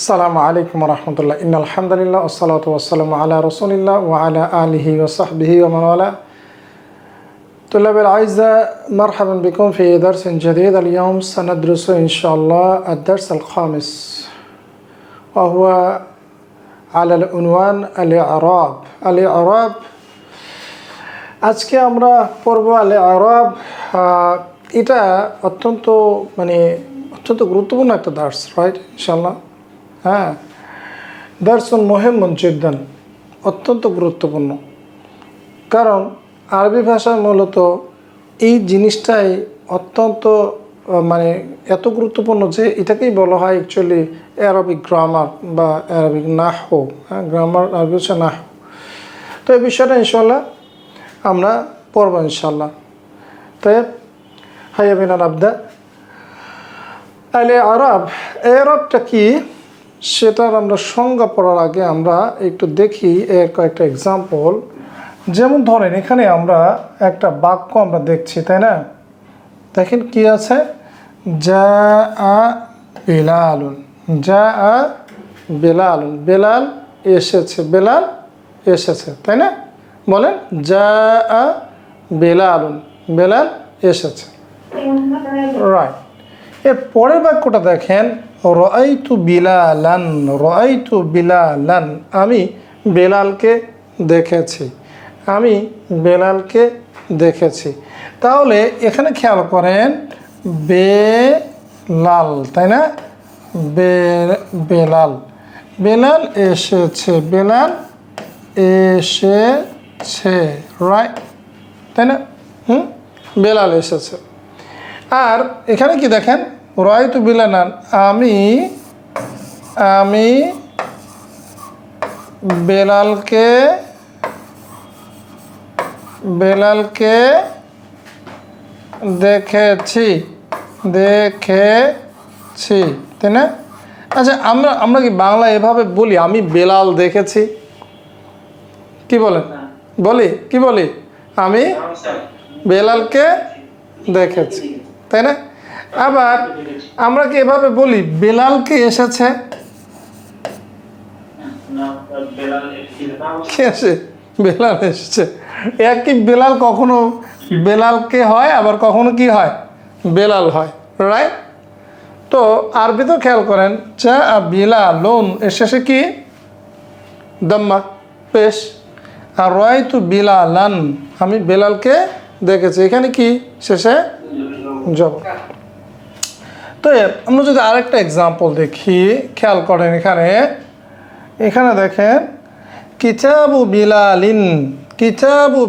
আসসালামু আলাইকুম রহমতুল্লাহ ইন্নালহামদুলিল্লাহ ওয়াসসালাতু ওয়াসসালামু আলা রাসূলিল্লাহ ওয়া আলা আলিহি ওয়া সাহবিহি ওয়া মান ওয়ালা طلاب الأعزاء مرحبا بكم في درس جديد. اليوم سندرس إن شاء الله الدرس الخامس وهو على العنوان الإعراب. আজকে আমরা পড়ব al-i'rab. এটা অত্যন্ত গুরুত্বপূর্ণ একটা দার্স, রাইট? ইনশাআল্লাহ দার্সুন মুহিম্মুন জিদ্দান, অত্যন্ত গুরুত্বপূর্ণ। কারণ আরবি ভাষায় মূলত এই জিনিসটাই অত্যন্ত এত গুরুত্বপূর্ণ যে এটাকেই বলা হয় অ্যাকচুয়ালি অ্যারাবিক গ্রামার বা অ্যারাবিক নাহু। গ্রামার আরবি হচ্ছে নাহু। তো এই বিষয়টা ইনশাআল্লাহ আমরা পড়ব ইনশাআল্লাহ। তাই হাইয়া বিনা আবদা। এরাবটা কি সেটার আমরা সংজ্ঞা পড়ার আগে আমরা একটু দেখি এর কয়েকটা এক্সাম্পল। যেমন ধরেন এখানে আমরা একটা বাক্য আমরা দেখছি, তাই না? দেখেন কি আছে, যা আ বেলালুন, বেলাল এসেছে, তাই না? বলেন যা আ বেলালুন, বেলাল এসেছে, রাইট। এর পরের বাক্যটা দেখেন, রাআইতু বিলালান, আমি বেলালকে দেখেছি। তাহলে এখানে খেয়াল করেন বেলাল, তাই না? বেলাল এসেছে, রাইট, তাই না? বেলাল এসেছে। আর এখানে কি দেখেন, রাআইতু বিলালান, আমি বেলালকে দেখেছি, তাই না? আচ্ছা, আমরা কি বাংলা এভাবে বলি আমি বেলাল দেখেছি? কি বলেন? বলি আমি বেলালকে দেখেছি, তাই না? আবার আমরা কি এভাবে বলি বেলালকে এসেছে? বেলাল এসেছে। একই বেলাল কখনো বেলালকে হয়, আবার কখনো কি হয়, বেলাল হয়, রাইট? তো আরবিতেও খেয়াল করেন, যা বিলালুন এর শেষে কি দাম্মা, পেশ। আর রাআইতু বিলালান, আমি বেলালকে দেখেছি, এখানে কি শেষে জবর। তো আমরা যদি আরেকটা এক্সাম্পল দেখি, খেয়াল করেন এখানে দেখেন, কিতাবু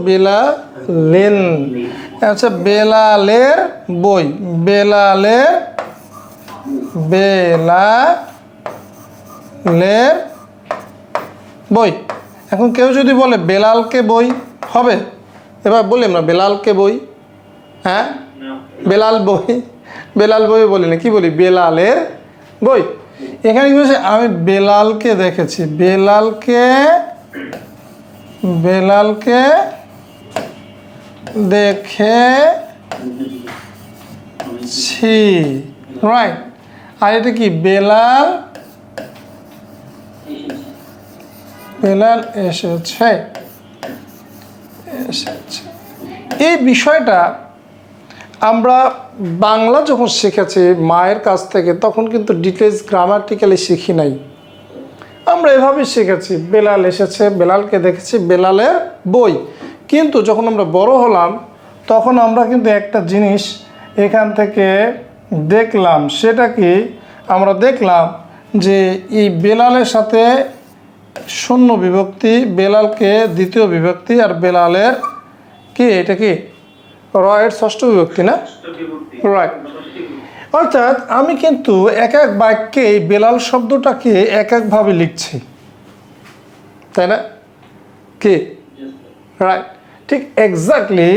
বিলালিন, আচ্ছা, বেলালের বই। এখন কেউ যদি বলে বেলালকে বই হবে? এবার বলি আমরা বেলালকে বই, হ্যাঁ, বেলাল বই বলি না, কি বলি, বেলালের বই। এখানে কি বলছে, আমি বেলালকে দেখেছি, বেলালকে দেখেছি, রাইট। আর এটা কি, বেলাল এসেছে। এই বিষয়টা আমরা বাংলা যখন শিখেছি মায়ের কাছ থেকে, তখন কিন্তু ডিটেলস গ্রামাটিক্যালি শিখি নাই, আমরা এভাবেই শিখেছি, বেলাল এসেছে, বেলালকে দেখেছি, বেলালের বই। কিন্তু যখন আমরা বড় হলাম তখন আমরা কিন্তু একটা জিনিস এখান থেকে দেখলাম, সেটা কি, আমরা দেখলাম যে এই বেলালের সাথে শূন্য বিভক্তি, বেলালকে দ্বিতীয় বিভক্তি, আর বেলালের কি, এটা কি রয়ের ষষ্ঠ বিভক্তি, না? রাইট। অর্থাৎ আমি কিন্তু এক বাক্যে বেলাল শব্দটাকে একভাবে লিখছি, তাই না? কি, রাইট। ঠিক এক্স্যাক্টলি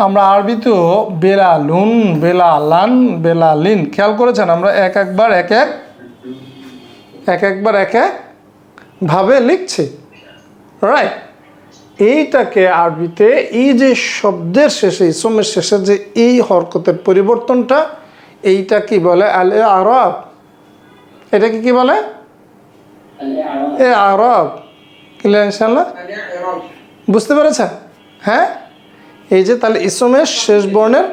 আমরা আরবিতেও বেলালুন, বেলালান, বেলালিন, খেয়াল করেছেন, আমরা একবার এক ভাবে লিখছি, রাইট। এইটাকে আরবিতে এই যে শব্দের শেষে, ইসমের শেষে যে এই হরকতের পরিবর্তনটা, এইটা কি বলে, আল-i'রাব। এটাকে কি বলে, এ আরব। ক্লিয়ার ইনশাআল্লাহ? বুঝতে পেরেছেন? হ্যাঁ, এই যে তাহলে ইসমের শেষ বর্ণের,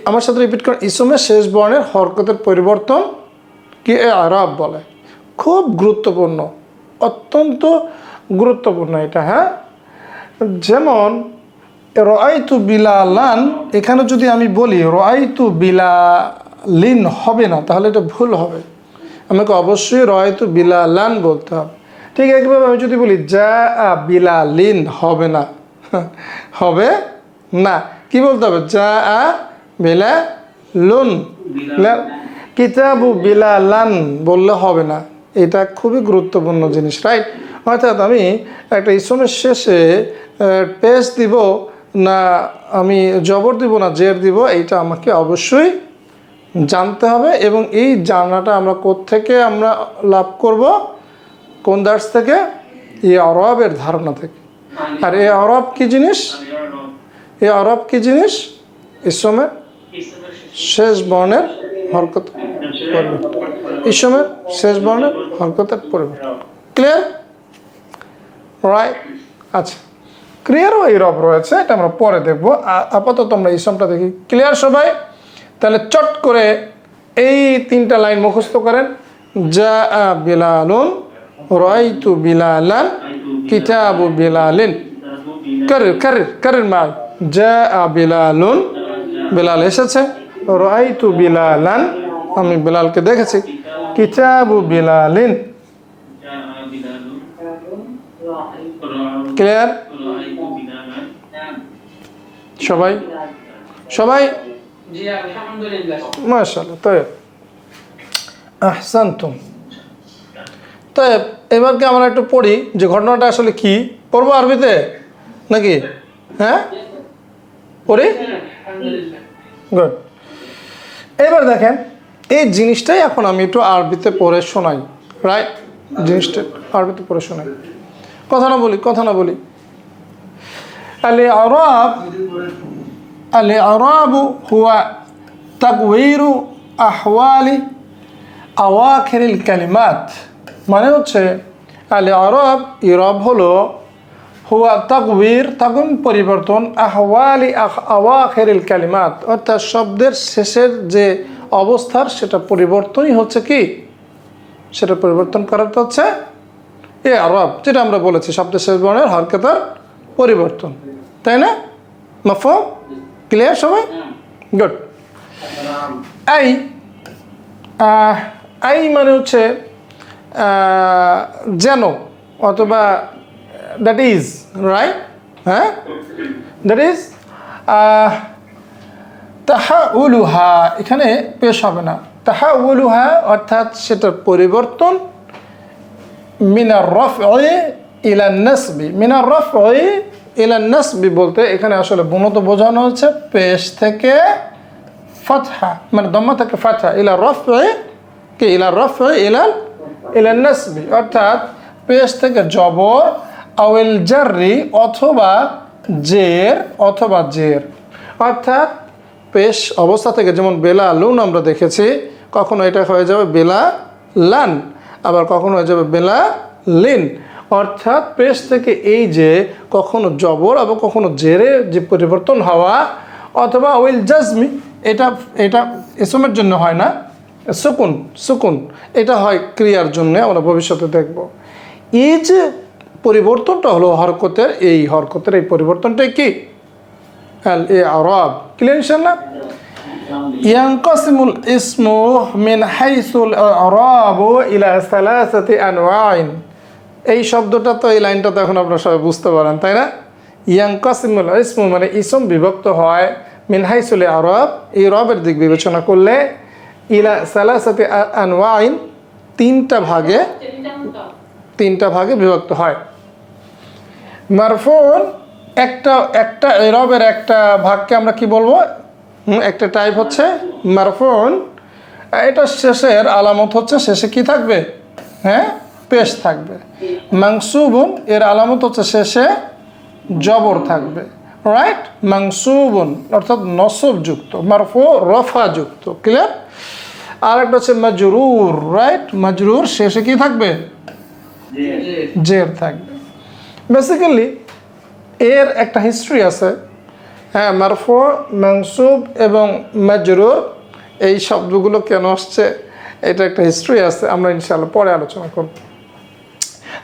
আমার সাথে রিপিট করেন, ইসমের শেষ বর্ণের হরকতের পরিবর্তন কি এ আরব বলে। খুব গুরুত্বপূর্ণ, অত্যন্ত গুরুত্বপূর্ণ এটা। হ্যাঁ, যেমন রাআইতু বিলালান, এখানে যদি আমি বলি রাআইতু বিলালিন হবে না, তাহলে এটা ভুল হবে। আমাকে অবশ্যই রাআইতু বিলালান বলতে হবে। ঠিক একইভাবে আমি যদি বলি যা বিলালিন, হবে না, হবে না, কি বলতে হবে? যা বিলালুন। কিতাবু বিলালান বললে হবে না। এটা খুবই গুরুত্বপূর্ণ জিনিস, রাইট? অর্থাৎ আমি একটা ইসমের শেষে পেশ দিব না, আমি জবর দিব না জের দিব, এইটা আমাকে অবশ্যই জানতে হবে। এবং এই জানাটা আমরা কোত্থেকে আমরা লাভ করব? কোন দার্স থেকে? এই আরবের ধারণা থেকে। আর এই আরব কি জিনিস? এই আরব কি জিনিস? ইসমের শেষ বর্ণের হরকত পরিবর্তন, ইসমের শেষ বর্ণের হরকতের পরিবর্তন। ক্লিয়ার? রাইট। আচ্ছা, ক্লিয়ারও এই রব রয়েছে, এটা আমরা পরে দেখব। আপাতত আমরা ইসমটা দেখি। ক্লিয়ার সবাই? তাহলে চট করে এই 3টা লাইন মুখস্থ করেন। যা বিলালুন, রাআইতু বিলালান, কিতাবু বিলালিন। কারির মাই। যা বিলালুন, বিলাল এসেছে। রাআইতু বিলালান, আমি বিলালকে দেখেছি। কিতাবু বিলালিন। ক্লিয়ার সবাই? সবাই মাশাআল্লাহ। তাই আহসানতুম। তাই এবার কি আমরা একটু পড়ি যে ঘটনাটা আসলে কি? পড়বো আরবিতে নাকি? হ্যাঁ, পড়ি। গুড। এবার দেখেন, এই জিনিসটাই এখন আমি একটু আরবিতে পড়ে শোনাই, রাইট? জিনিসটা আরবিতে পড়ে শোনাই। কথা না বলি। আল আরাবু হুয়া তাকওয়িরু আহওয়ালি আওয়াখিরিল কালিমাত। মানে হচ্ছে আল আরব, ইরব হলো হুয়া তাকওয়ির, তাকওয়ির পরিবর্তন, আহওয়ালি আওয়াখিরিল কালিমাত, অর্থাৎ শব্দের শেষের যে অবস্থার সেটা পরিবর্তনই হচ্ছে কি? সেটা পরিবর্তন করাটা হচ্ছে এ আরব, যেটা আমরা বলেছি শব্দের শেষ বর্ণের হরকতের পরিবর্তন, তাই না? মাফহুম? ক্লিয়ার সবাই? গুড। আই মানে হচ্ছে যেন, অথবা দ্যাট ইজ, রাইট? হ্যাঁ, দ্যাট ইজ। তাহাউলুহা, এখানে পেশ হবে না। তাহাউলুহা অর্থাৎ সেটার পরিবর্তন। মিনার রফই ইলা নাসবি, মিনার রফই ইলা নাসবি বলতে এখানে আসলে মূলত বোঝানো হচ্ছে পেশ থেকে ফাতহা, মানে দম্মা থেকে ফাতহা, ইলা রফই কি? ইলা রফই ইলা নাসবি, অর্থাৎ পেশ থেকে জবর, আউল জাররি অথবা জের, অর্থাৎ পেশ অবস্থা থেকে, যেমন বেলালুন আমরা দেখেছি, কখনো এটা হয়ে যাবে বেলা লান, আবার কখনো হয়ে যাবে বেলা লিন। অর্থাৎ পেশ থেকে এই যে কখনো জবর আবার কখনো জেরে যে পরিবর্তন হওয়া, অথবা উইল জাজমি, এটা ইসমের জন্য হয় না, সুকুন এটা হয় ক্রিয়ার জন্য, আমরা ভবিষ্যতে দেখব। এই যে পরিবর্তনটা হলো হরকতের, এই হরকতের এই পরিবর্তনটাই কি? আল আরব। ক্লিয়ার ইনশাআল্লাহ? ইয়ানকাসিমুল ইসমু মিন হাইসুল আরাবু ইলা সালাসাতি আনওয়াইন। এই শব্দটা তো, এই লাইনটা তো এখন আপনারা সবাই বুঝতে পারেন, তাই না? ইয়ানকাসিমুল ইসমু মানে ইসম বিভক্ত হয় মিন হাইসুল আরব, এই রবের দিক বিবেচনা করলে, ইলা সালাসাতি আনওয়াইন, তিনটা ভাগে বিভক্ত হয়। মারফুন, একটা রবের একটা ভাগকে আমরা কি বলবো? একটা টাইপ হচ্ছে মারফুন। এটা শেষের আলামত হচ্ছে, শেষে কি থাকবে? হ্যাঁ, পেশ থাকবে। মানসুবুন, এর আলামত হচ্ছে শেষে জবর থাকবে, রাইট? মানসুবুন অর্থাৎ নসব যুক্ত, মারফু রফা যুক্ত। ক্লিয়ার? আর একটা হচ্ছে মাজরুর, রাইট? মাজরুর শেষে কি থাকবে? জের থাকবে। বেসিক্যালি এর একটা হিস্ট্রি আছে। হ্যাঁ, মারফু, মানসুব এবং মাজরুর এই শব্দগুলো কেন আসছে এটা একটা হিস্ট্রি আছে, আমরা ইনশাআল্লাহ পরে আলোচনা করব।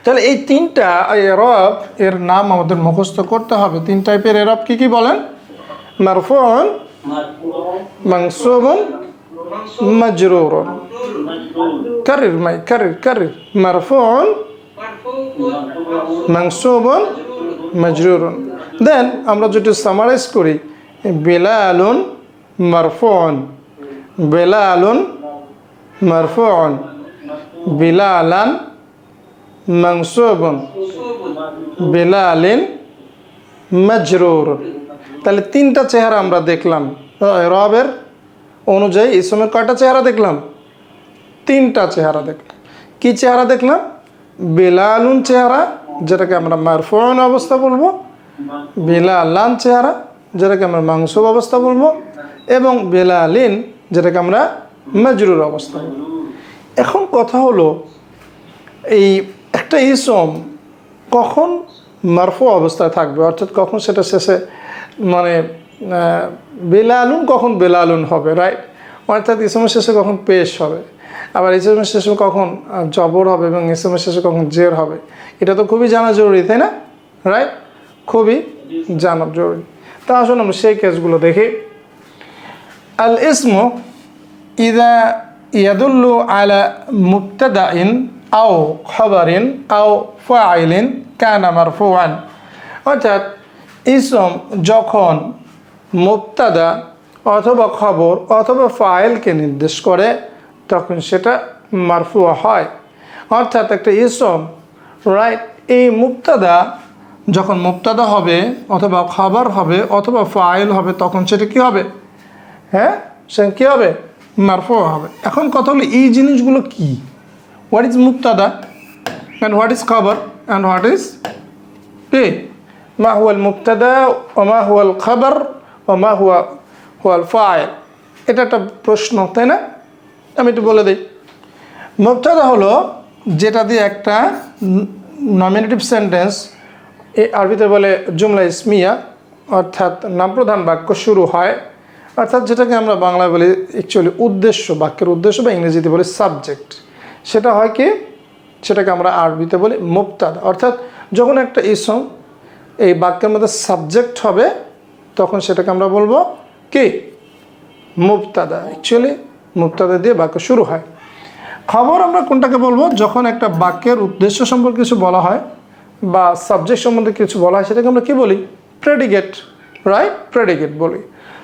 তাহলে এই তিনটা এরব এর নাম আমাদের মুখস্থ করতে হবে। তিন টাইপের এরব কি কি বলেন? মারফুউন, মানসুবুন, মাজরুরুন। কারির মাই কারির মারফুউন, মানসুবুন, মাজরুরুন। দেন আমরা যদি সামারাইজ করি, বিলালুন মারফুউন, বিলালুন মারফুউন, বিলালান মানসুবুন, বিলালিন মাজরুরুন। তাহলে তিনটা চেহারা আমরা দেখলাম। রবের অনুযায়ী ইসমের কয়টা চেহারা দেখলাম? তিনটা চেহারা দেখলাম। কি চেহারা দেখলাম? বিলালুন চেহারা, যেটাকে আমরা মারফুউন অবস্থা বলবো, বিলালান চেহারা, যেটাকে আমরা মানসুব অবস্থা বলবো, এবং বিলালিন, যেটাকে আমরা মাজরুর অবস্থা বলবো। এখন কথা হলো, এই একটা ইসম কখন মারফু অবস্থায় থাকবে, অর্থাৎ কখন সেটা শেষে মানে বেলালুন কখন বেলালুন হবে, রাইট? অর্থাৎ ইসমের শেষে কখন পেশ হবে, আবার ইসমের শেষে কখন জবর হবে এবং ইসমের শেষে কখন জের হবে, এটা তো খুবই জানা জরুরি, তাই না? রাইট, খুবই জানা জরুরি। তা আসুন আমরা সেই কেসগুলো দেখি। আল ইসমু ইদা ইয়াদুল্লু আলা মুবতাদাইন আও খবরিন আও ফাইলিন কানা মারফুআন। অর্থাৎ ইসম যখন মুবতাদা অথবা খবর অথবা ফাইলকে নির্দেশ করে তখন সেটা মারফু হয়। অর্থাৎ একটা ইসম, রাইট, এই মুবতাদা যখন মুবতাদা হবে অথবা খবর হবে অথবা ফাইল হবে তখন সেটা কি হবে? হ্যাঁ, সেটা কী হবে? মারফু হবে। এখন কথা হলো এই জিনিসগুলো কি? হোয়াট ইজ মুবতাদা অ্যান্ড হোয়াট ইজ খবর অ্যান্ড হোয়াট ইজ কি? মা হুয়াল মুবতাদা ও মা হুয়াল খবর ও মা হুয়াল ফাইল। এটা একটা প্রশ্ন, তাই না? আমি একটু বলে দিই। মুবতাদা হলো যেটা দিয়ে একটা নমিনেটিভ সেন্টেন্স, আরবিতে বলে জুমলা ইসমিয়া, অর্থাৎ নামপ্রধান বাক্য শুরু হয়, অর্থাৎ যেটাকে আমরা বাংলায় বলি অ্যাকচুয়ালি উদ্দেশ্য, বাক্যের উদ্দেশ্য, বা ইংরেজিতে বলি সাবজেক্ট। সেটা হয় কি, সেটাকে আমরা আরবিতে বলি মুবতাদা। অর্থাৎ যখন একটা ইসম এই বাক্যের মধ্যে সাবজেক্ট হবে তখন সেটাকে আমরা বলবো কি? মুবতাদা। অ্যাকচুয়ালি মুবতাদা দিয়ে বাক্য শুরু হয়। খবর আমরা কোনটাকে বলবো? যখন একটা বাক্যের উদ্দেশ্য সম্পর্কে কিছু বলা হয় বা সাবজেক্ট সম্বন্ধে কিছু বলা হয় সেটাকে আমরা কি বলি? Predicate, right? প্রেডিকেট বলি।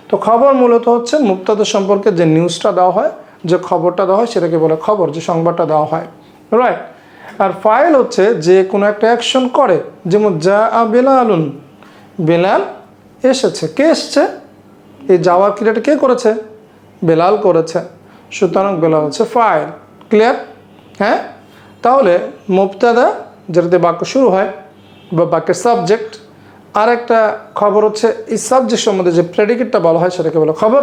তো খবর মূলত হচ্ছে মুবতাদা সম্পর্কে যে নিউজটা দেওয়া হয়, যে খবরটা দেওয়া হয় সেটাকে বলে খবর, যে সংবাদটা দেওয়া হয়, রাইট? আর ফাইল হচ্ছে যে কোনো একটা অ্যাকশন করে, যেমন যা আ বেলালুন, বেলাল এসেছে। কে এসছে? এই যাওয়ার ক্রিয়াটা কে করেছে? বেলাল করেছে। সুতরাং বেলাল হচ্ছে ফাইল। ক্লিয়ার? হ্যাঁ, তাহলে মুবতাদা যেটাতে বাক্য শুরু হয় বা বাক্যের সাবজেক্ট, আর একটা খবর হচ্ছে এই সাবজেক্ট সম্বন্ধে যে প্রেডিকেটটা বলা হয় সেটাকে বলে খবর,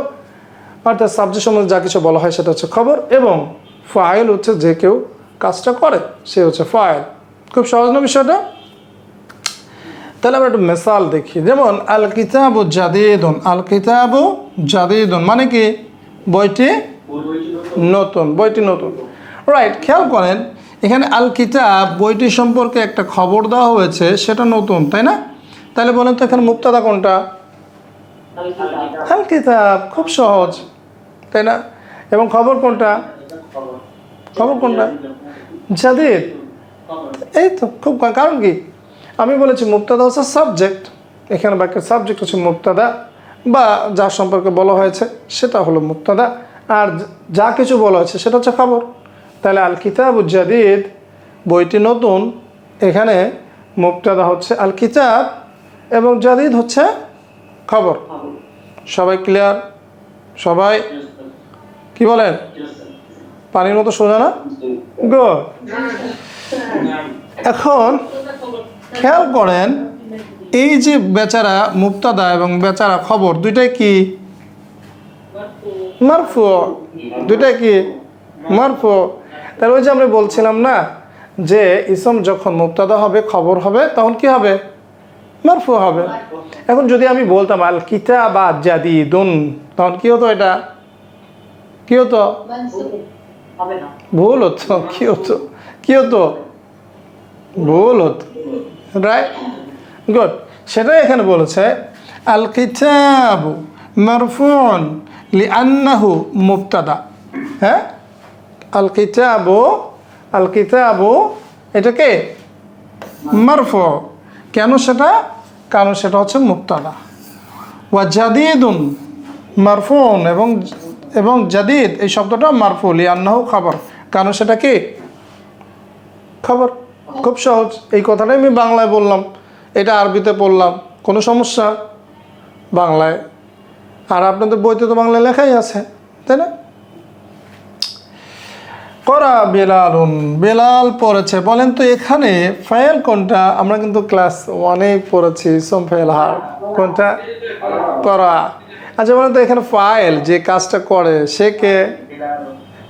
অর্থাৎ সাবজেক্ট সম্বন্ধে যা কিছু বলা হয় সেটা হচ্ছে খবর, এবং ফাইল হচ্ছে যে কেউ কাজটা করে সে হচ্ছে ফাইল। খুব সহজ না বিষয়টা? তাহলে আমরা একটু মিসাল দেখি। যেমন আল কিতাবু জাদিদুন, আল কিতাবু জাদিদুন মানে কি? বইটি নতুন, বইটি নতুন, রাইট? খেয়াল করেন এখানে আল কিতাব বইটি সম্পর্কে একটা খবর দেওয়া হয়েছে, সেটা নতুন, তাই না? তাহলে বলেন তো এখানে মুবতাদা কোনটা? আল কিতাব। খুব সহজ, তাই না? এবং খবর কোনটা? খবর কোনটা? জাদিদ। এই তো খুব, কারণ কি আমি বলেছি মুবতাদা হচ্ছে সাবজেক্ট, এখানে বাক্যের সাবজেক্ট হচ্ছে মুবতাদা, বা যার সম্পর্কে বলা হয়েছে সেটা হলো মুবতাদা, আর যা কিছু বলা হয়েছে সেটা হচ্ছে খবর। তাহলে আল কিতাবু জাদিদ বইটি নতুন, এখানে মুবতাদা হচ্ছে আল কিতাব এবং জাদিদ হচ্ছে খবর। সবাই ক্লিয়ার? সবাই কি বলেন? পানির মতো সোজা না? গুড। এখন খেয়াল করেন এই যে বেচারা মুবতাদা এবং বেচারা খবর দুইটাই কি? মারফু। দুইটাই কি? মারফু। তাহলে ওই যে আমরা বলছিলাম না যে ইসম যখন মুবতাদা হবে খবর হবে তখন কি হবে মারফু হবে। এখন যদি আমি বলতাম আল কিতাবা জাদিদুন তখন কি হতো, এটা কি হতো, ভুল হতো, কি হতো, কি হতো, ভুল হতো, রাইট, গুড। সেটাই এখানে বলেছে আল কিতাবু মারফুউন লিআন্নাহু মুবতাদা। হ্যাঁ, আল কিতাবু, আল কিতাবু এটাকে মারফু, কেন সেটা, কারণ সেটা হচ্ছে মুবতাদা। ওয়া জাদিদুন মারফুউন, এবং জাদিদ এই শব্দটা মারফু লিআন্নাহু খবর, কারণ সেটা কি খবর। খুব সহজ, এই কথাটাই আমি বাংলায় বললাম, এটা আরবিতে পড়লাম, কোনো সমস্যা বাংলায়, আর আপনাদের বইতে তো বাংলায় লেখাই আছে, তাই না? করা বেলালুন, বেলাল পড়েছে। বলেন তো এখানে ফাইল কোনটা? আমরা কিন্তু ক্লাস 1-এ পড়েছি ইসম ফাইল হার কোনটা, করা। আচ্ছা বলেন তো এখানে ফাইল যে কাজটা করে সে কে?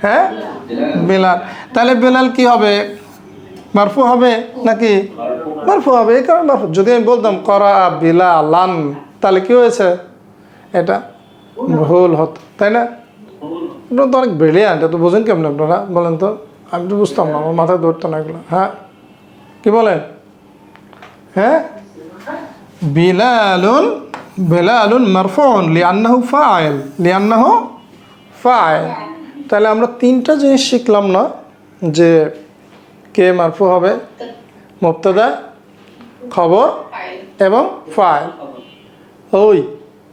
হ্যাঁ, বেলাল। তাহলে বেলাল কি হবে, মারফু হবে নাকি? মারফু হবে, এই কারণে মারফু। যদি আমি বলতাম করা বিলালান তাহলে কি হয়েছে, এটা ভুল হতো, তাই না? আপনারা তো অনেক ব্রিলিয়ান্ট, এত বোঝেন কেমন আপনারা বলেন তো? আমি তো বুঝতাম না, আমার মাথায় ধরতো না এগুলো। হ্যাঁ, কি বলেন? হ্যাঁ, বিলালুন, বেলালুন মারফুউন লিআন্নাহু ফাইল, লিআন্নাহু ফাইল। তাহলে আমরা তিনটা জিনিস শিখলাম না, যে কে মারফু হবে, মুবতাদা, খবর এবং ফাইল। ওই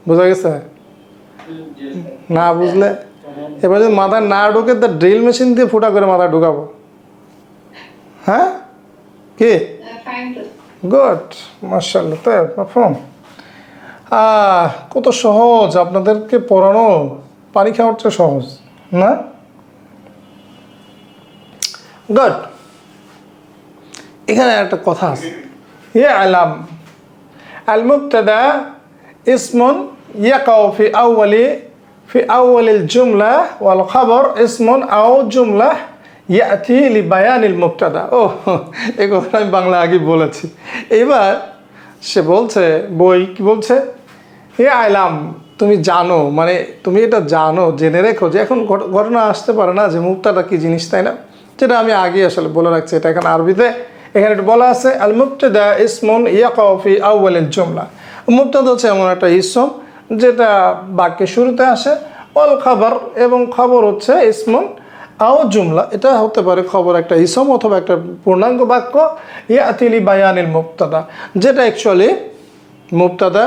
বোঝা গেছে? না বুঝলে এবার যদি মাথায় না ঢুকে তা ড্রিল মেশিন দিয়ে ফুটা করে মাথায় ঢুকাবো। হ্যাঁ, কি গুড, মাশাআল্লাহ। তো মাফহুম, কত সহজ আপনাদেরকে পড়ানো, পানি খাওয়ার চেয়ে সহজ না? গুড। এখানে একটা কথা আছে, ইয়া আলাম আল মুবতাদা ইসমুন ইয়াকাউ ফি আউয়ালিল জুমলা ওয়াল খবর ইসমুন আও জুমলা ইয়াতি লিবায়ানিল মুবতাদা। ও, এই কথা আমি বাংলা আগে বলেছি। এবার সে বলছে, বই কি বলছে, ইয়া আলাম, তুমি জানো, মানে তুমি এটা জানো, জেনে রেখো যে এখন ঘটনা আসতে পারে না যে মুবতাদা কি জিনিস, তাই না? যেটা আমি আগে আসলে বলে রাখছি, এটা এখানে আরবিতে এখানে একটু বলা আছে আল মুবতাদা ইসমুন ইয়াকাউ ফি আউয়ালিল জুমলা। মুবতাদা হচ্ছে এমন একটা ইসম যেটা বাক্যের শুরুতে আসে, অল খবর, এবং খবর হচ্ছে ইসমুন আও জুমলা, এটা হতে পারে খবর একটা ইসম অথবা একটা পূর্ণাঙ্গ বাক্য, ইয়াতি লিবায়ানিল মুবতাদা, যেটা অ্যাকচুয়ালি মুবতাদা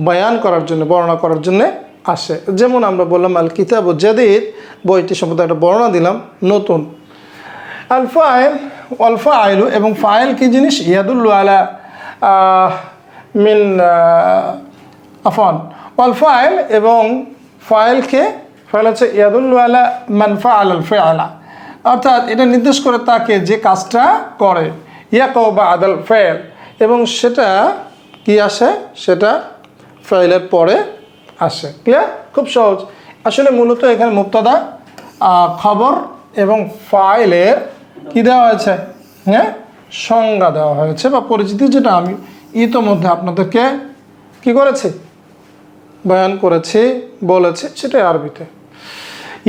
বয়ান করার জন্য, বর্ণনা করার জন্য আসে। যেমন আমরা বললাম আল কিতাবু জাদিদ, বইটি সম্পর্কে একটা বর্ণনা দিলাম, নতুন। আল ফাইল, ওয়াল ফাইলু, এবং ফাইল কি জিনিস, ইয়াদুল্লু আলা মিন আফান, ওয়াল ফাইল, এবং ফাইলকে, ফাইল হচ্ছে ইয়াদুল্লু আলা মান ফাআল আল ফাআলা, অর্থাৎ এটা নির্দেশ করে তাকে যে কাজটা করে, ইয়াকাউ বা'দাল ফাইল, এবং সেটা কি আসে, সেটা ফাইলের পরে আসে। ক্লিয়ার? খুব সহজ। আসলে মূলত এখানে মুবতাদা, খবর এবং ফাইলের কি দেওয়া হয়েছে, হ্যাঁ, সংজ্ঞা দেওয়া হয়েছে বা পরিচিতি, যেটা আমি ইতোমধ্যে আপনাদেরকে কি করেছি, বয়ান করেছি, বলেছি, সেটাই আরবিতে।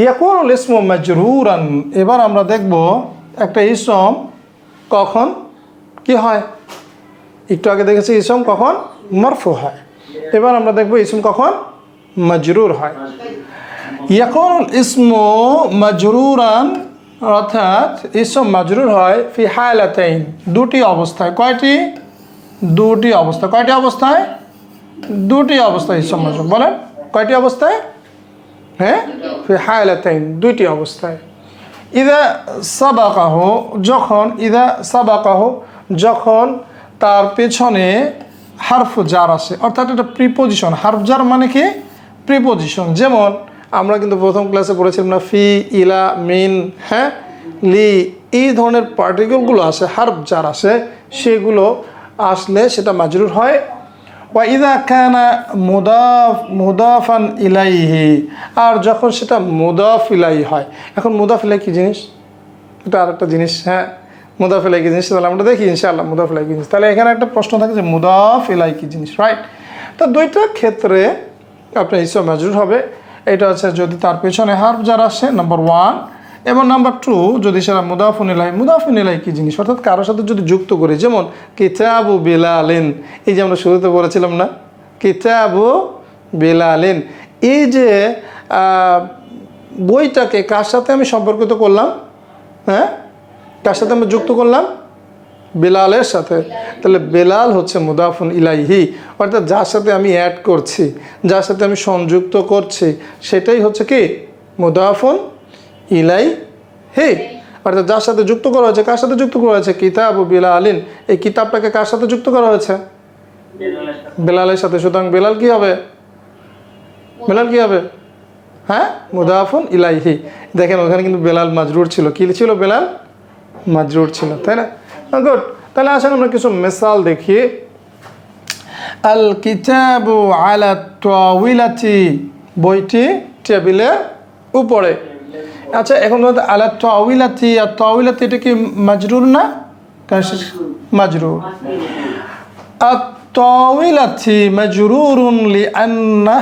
ইয়াকুনুল ইসমু মাজরুরান, এবার আমরা দেখব একটা ইসম কখন কি হয়। একটু আগে দেখেছি ইসম কখন মারফু হয়, এবার আমরা দেখব ইসম কখন মাজরুর হয়। ইয়াকুনুল ইসমু মাজরুরান, অর্থাৎ ইসম মাজরুর হয় ফি হালাতাইন, দুটি অবস্থায়। কয়টি? দুটি অবস্থা। কয়টি অবস্থায়? দুটি অবস্থায় ইসম মাজরুর। বলেন কয়টি অবস্থায়? হ্যাঁ, ফি হালাতাইন, দুইটি অবস্থায়। ইদা সাবাকাহু, যখন, ইদা সাবাকাহু, যখন তার পেছনে হারফ জার আসে, অর্থাৎ এটা প্রিপোজিশন। হারফ জার মানে কি? প্রিপোজিশন। যেমন আমরা কিন্তু প্রথম ক্লাসে পড়েছিলাম না, ফি, ইলা, মিন, হ্যাঁ, লি, এই ধরনের পার্টিকেলগুলো আসে, হারফ জার আসে, সেগুলো আসলে সেটা মাজরুর হয়। ওয়া ইদা কানা মুদাফান ইলাইহি, আর যখন সেটা মুদাফ ইলাই হয়। এখন মুদাফ ইলাই কি জিনিস? এটা আর একটা জিনিস, হ্যাঁ, মুদাফ ইলাইহি কি জিনিস, তাহলে আমরা দেখি ইনশাআল্লাহ মুদাফ ইলাইহি কি জিনিস। তাহলে এখানে একটা প্রশ্ন থাকে যে মুদাফ ইলাইহি কি জিনিস, রাইট? তো দুইটা ক্ষেত্রে আপনার ইসম মাজরুর হবে। এটা হচ্ছে যদি তার পেছনে হারফ জার আসে, নাম্বার 1, এবং নাম্বার 2 যদি সেটা মুদাফুন ইলাইহি। মুদাফুন ইলাইহি কি জিনিস, অর্থাৎ কারোর সাথে যদি যুক্ত করি, যেমন কিতাবু বিলালিন, এই যে আমরা শুরুতে বলেছিলাম না, কিতাবু বিলালিন, এই যে বইটাকে কার সাথে আমি সম্পর্কিত করলাম, হ্যাঁ, কার সাথে আমি যুক্ত করলাম, বেলালের সাথে। তাহলে বেলাল হচ্ছে মুদাফুন ইলাইহি, অর্থাৎ যার সাথে আমি অ্যাড করছি, যার সাথে আমি সংযুক্ত করছি, সেটাই হচ্ছে কি মুদাফুন ইলাইহি। অর্থাৎ যার সাথে যুক্ত করা হয়েছে, কার সাথে যুক্ত করা হয়েছে, কিতাবু বিলালিন, এই কিতাবটাকে কার সাথে যুক্ত করা হয়েছে, বেলালের সাথে। সুতরাং বেলাল কি হবে, বেলাল কি হবে, হ্যাঁ, মুদাফুন ইলাইহি। দেখেন ওখানে কিন্তু বেলাল মাজরুর ছিল, কি ছিল, বেলাল মাজরুর ছিল, তাই না? গুড। তাহলে আসেন আমরা কিছু মিসাল দেখি। আল কিতাবু আলা তাওয়িলাতি, বইটি টেবিলের উপরে। আচ্ছা, এখন আলা তাওয়িলাতি, আর তাওয়িলাতি এটা কি মাজরুর না, মাজরুর। আর তাওয়িলাতি মাজরুরুন লিআন্না,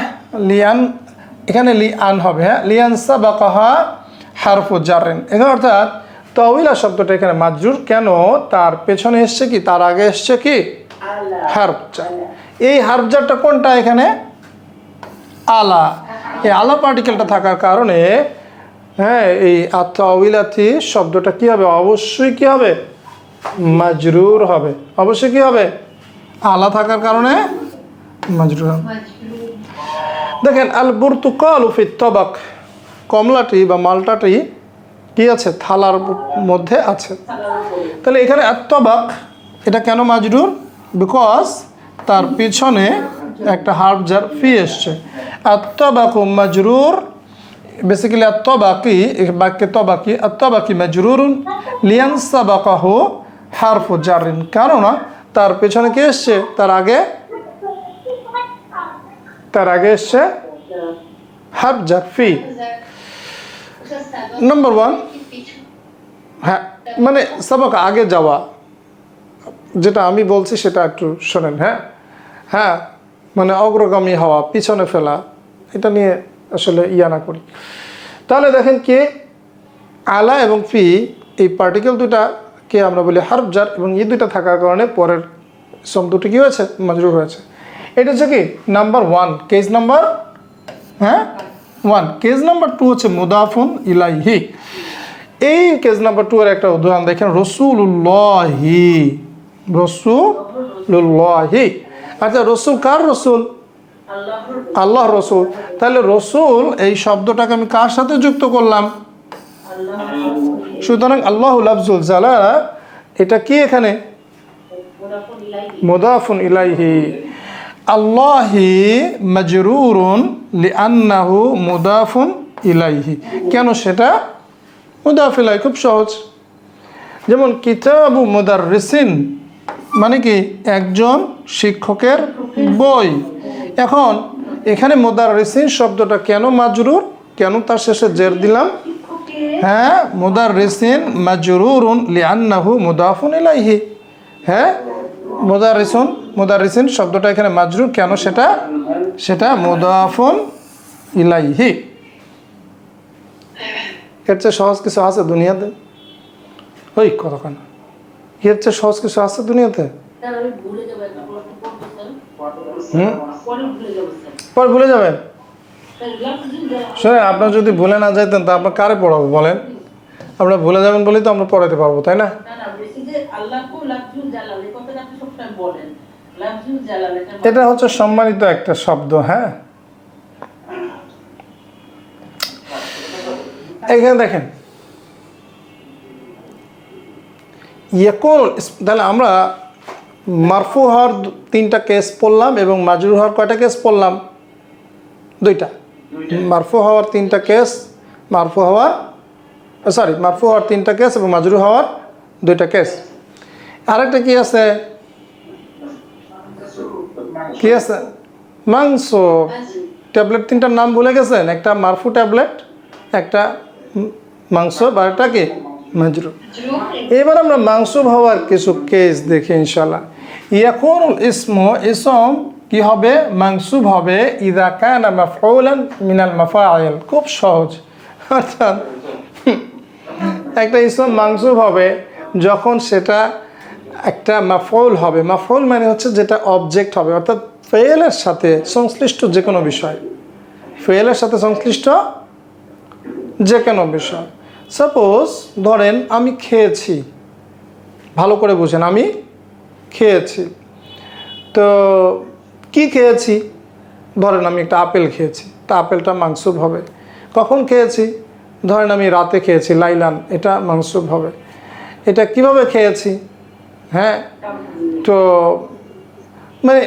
লিআন, এখানে লিআন হবে, হ্যাঁ, লিআন সাবাকাহা হারফু জাররিন। এখানে অর্থাৎ তাওয়িলা শব্দটা এখানে মাজরুর কেন, তার পেছনে এসছে কি, তার আগে এসছে কি হারফ জার। এই হারফ জারটা কোনটা এখানে, আলা। এই আলা পার্টিকেলটা থাকার কারণে, হ্যাঁ, এই আত-তাওয়িলাতি শব্দটা কি হবে, অবশ্যই কি হবে, মাজরুর হবে। অবশ্যই কি হবে, আলা থাকার কারণে মাজরুর হবে। দেখেন আল বুরতুকালু ফি তাবাক, কমলাটি বা মালটাটি কি আছে, থালার মধ্যে আছে। তাহলে এখানে আত-তাবাক এটা কেন মাজরুর, বিকজ তার পিছনে একটা হারফ জার ফি এসছে। আত-তাবাকু মাজরুর, বেসিক্যালি আত-তাবাকি, বাক্যে তাবাকি, আত-তাবাকি মাজরুরুন লিআন সাবাকাহু হারফু জাররিন, কারণ তার পেছনে কি এসছে, তার আগে এসছে হারফ জার ফি। নাম্বার 1, হ্যাঁ, মানে সাবাক আগে যাওয়া, যেটা আমি বলছি সেটা একটু শোনেন, হ্যাঁ, হ্যাঁ, মানে অগ্রগামী হওয়া, পিছনে ফেলা, এটা নিয়ে আসলে না করি। তাহলে দেখেন কি আলা এবং ফি, এই পার্টিকেল দুটাকে আমরা বলি হারফ জার, এবং এই দুইটা থাকার কারণে পরের সম দুটি কি হয়েছে, মাজরুর হয়েছে। এটা হচ্ছে কি নাম্বার 1, কেস নাম্বার, হ্যাঁ 1। কেস নাম্বার 2 হচ্ছে মুদাফুন ইলাইহি। এই কেস নাম্বার 2 এর একটা উদাহরণ দেখেন, রাসূলুল্লাহি, রাসূলুল্লাহি। আচ্ছা, রসুল কার রসুল, আল্লাহ রসুল। তাহলে রসুল এই শব্দটাকে আমি কার সাথে যুক্ত করলাম, সুতরাং আল্লাহু লাফজুল জালালা, এটা কি এখানে মুদাফুন ইলাইহি। আল্লাহি মাজরুরুন লিআন্নাহু মুদাফুন ইলাইহি, কেন সেটা মুদাফ ইলাইহি, খুব সহজ। যেমন কিতাবু মুদাররিসিন, মানে কি একজন শিক্ষকের বই। এখন এখানে মুদাররিসিন শব্দটা কেন মাজরুর, কেন তার শেষে জের দিলাম, হ্যাঁ, মুদাররিসিন মাজরুরুন লিআন্নাহু মুদাফুন ইলাইহি। হ্যাঁ, মুদাররিসিন শব্দটা এখানে মাজরুর কেন, সেটা মুদাফুন ইলাইহি। এর চেয়ে সহজ কিছু আছে দুনিয়াতে, ওই কতক্ষণ, এর চেয়ে সহজ কিছু আছে দুনিয়াতে, পরে ভুলে যাবেন। শোনেন, আপনার যদি ভুলে না যাইতেন তা আপনার কারে পড়াবো বলেন, আপনার ভুলে যাবেন বলেই তো আমরা পড়াতে পারবো, তাই না? এটা হচ্ছে সম্মানিত একটা শব্দ, হ্যাঁ। এখানে দেখেন ইয়াকুন, তাহলে আমরা মারফু হওয়ার 3টা কেস পড়লাম এবং মাজরুর হওয়ার কয়টা কেস পড়লাম, 2টা। মারফু হওয়ার 3টা কেস, মারফু হওয়ার 3টা কেস এবং মাজরুর হওয়ার 2টা কেস। আরেকটা কি আছে, মাংস ট্যাবলেট, 3টার নাম ভুলে গেছেন, একটা মারফু ট্যাবলেট, একটা মাংস, বা একটা কি মাজরুর। এবার আমরা মানসুব হওয়ার কিছু কেস দেখি ইনশাআল্লাহ। ইয়াকুনুল ইসমু, ইসম কি হবে? মানসুব হবে ইযা কানা মাফউলান মিনাল মাফাইল। খুব সহজ। অর্থাৎ একটা ইসম মানসুব হবে যখন সেটা একটা মাফউল হবে। মাফউল মানে হচ্ছে যেটা অবজেক্ট হবে, অর্থাৎ ফেলের সাথে সংশ্লিষ্ট যে কোনো বিষয়, ফেলের সাথে সংশ্লিষ্ট যে কোনো বিষয়। সাপোজ ধরেন আমি খেয়েছি, ভালো করে বুঝেন, আমি খেয়েছি। তো কি খেয়েছি? ধরেন আমি একটা আপেল খেয়েছি, তা আপেলটা মানসুব হবে। কখন খেয়েছি? ধরেন আমি রাতে খেয়েছি, লাইলান, এটা মানসুব হবে। এটা কিভাবে খেয়েছি? হ্যাঁ, তো মানে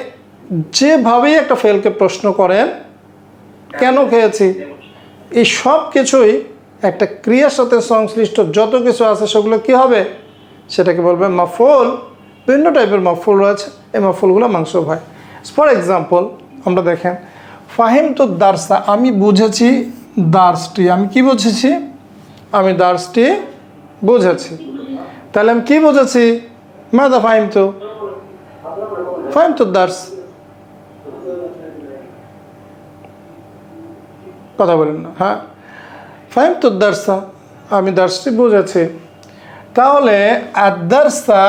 যেভাবেই একটা ফেলকে প্রশ্ন করেন, কেন খেয়েছি, এই সব কিছুই একটা ক্রিয়ার সাথে সংশ্লিষ্ট যত কিছু আছে সেগুলো কি হবে? সেটাকে বলবে মাফউল। বিভিন্ন টাইপের মাফউল রয়েছে, এই মাফউলগুলো মানসুব হয়। ফর এক্সাম্পল আমরা দেখেন, ফাহিমতু দারসা, আমি বুঝেছি দার্সটি। আমি কি বুঝেছি? আমি দার্সটি বুঝেছি। তাহলে আমি কি বুঝেছি? মাদা ফাহিমতু, ফাহিমতু দার্স। কথা বলেন না? হ্যাঁ, ফাহিমতু দারসা, আমি দার্সটি বুঝেছি। তাহলে আদ-দারসা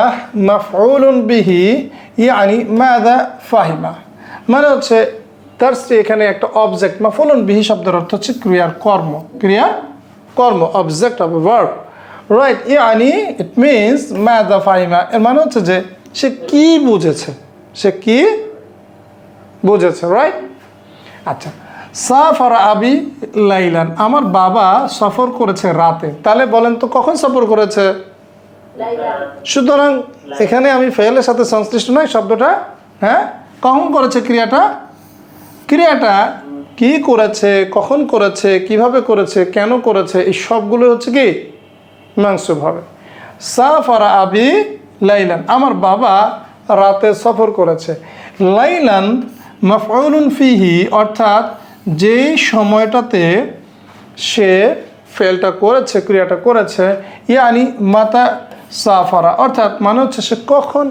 মাফউলুন বিহি ইয়ানি মাদা ফাহিমা, মানে হচ্ছে দার্সটি এখানে একটা অবজেক্ট। মাফউলুন বিহি শব্দের অর্থ হচ্ছে ক্রিয়ার কর্ম, ক্রিয়ার কর্ম, অবজেক্ট অফ ভার্ব, রাইট? ইয়ানি ইট মিনস মাদা ফাহিমা, এর মানে হচ্ছে যে সে কি বুঝেছে, সে কি বুঝেছে, রাইট? আচ্ছা, সাফারা আবি লাইলান, আমার বাবা সফর করেছে রাতে। তাহলে বলেন তো কখন সফর করেছে? সুতরাং এখানে আমি ফেলের সাথে সংশ্লিষ্ট নয় শব্দটা। হ্যাঁ, কখন করেছে ক্রিয়াটা? ক্রিয়াটা কি করেছে, কখন করেছে, কিভাবে করেছে, কেন করেছে, এই সবগুলো হচ্ছে কি মানসুব হবে। সাফারা আবি লাইলান, আমার বাবা রাতে সফর করেছে। লাইলান মাফউলুন ফিহি, অর্থাৎ যেই সময়টাতে সে ফেলটা করেছে, ক্রিয়াটা করেছে, ইয়ানি মাতা সাফারা, অর্থাৎ মানে হচ্ছে সে কখন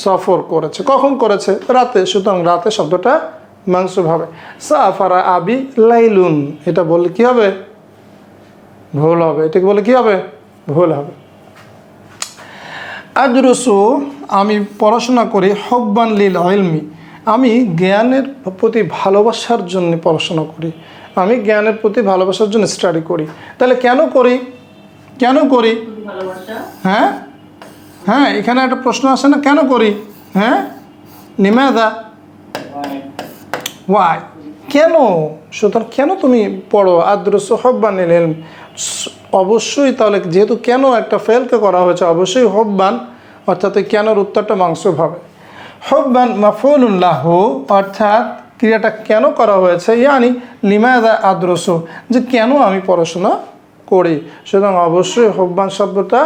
সফর করেছে, কখন করেছে? রাতে। সুতরাং রাতে শব্দটা মানসুব হবে। সাফারা আবি লাইলুন, এটা বললে কি হবে? ভুল হবে। এটাকে বলে কি হবে? ভুল হবে। আদরুসু, আমি পড়াশোনা করি। হুব্বান লিল ইলমি, আমি জ্ঞানের প্রতি ভালোবাসার জন্য পড়াশোনা করি। আমি জ্ঞানের প্রতি ভালোবাসার জন্য স্টাডি করি। তাহলে কেন করি? কেন করি? হ্যাঁ হ্যাঁ, এখানে একটা প্রশ্ন আসে না, কেন করি? হ্যাঁ, লিমাযা, ওয়াই, কেন? সুতরাং কেন তুমি পড়ো? আদরুসু হুব্বান লিল ইলম, অবশ্যই। তাহলে যেহেতু কেন একটা ফেলকে করা হয়েছে, অবশ্যই হুব্বান, অর্থাৎ এই কেনর উত্তরটা মানসুব হবে। হুব্বান মাফউলুন লাহু, অর্থাৎ ক্রিয়াটা কেন করা হয়েছে, ইয়ানি লিমাযা আদরুসু, যে কেন আমি পড়াশোনা করি। সুতরাং অবশ্যই হুব্বান শব্দটা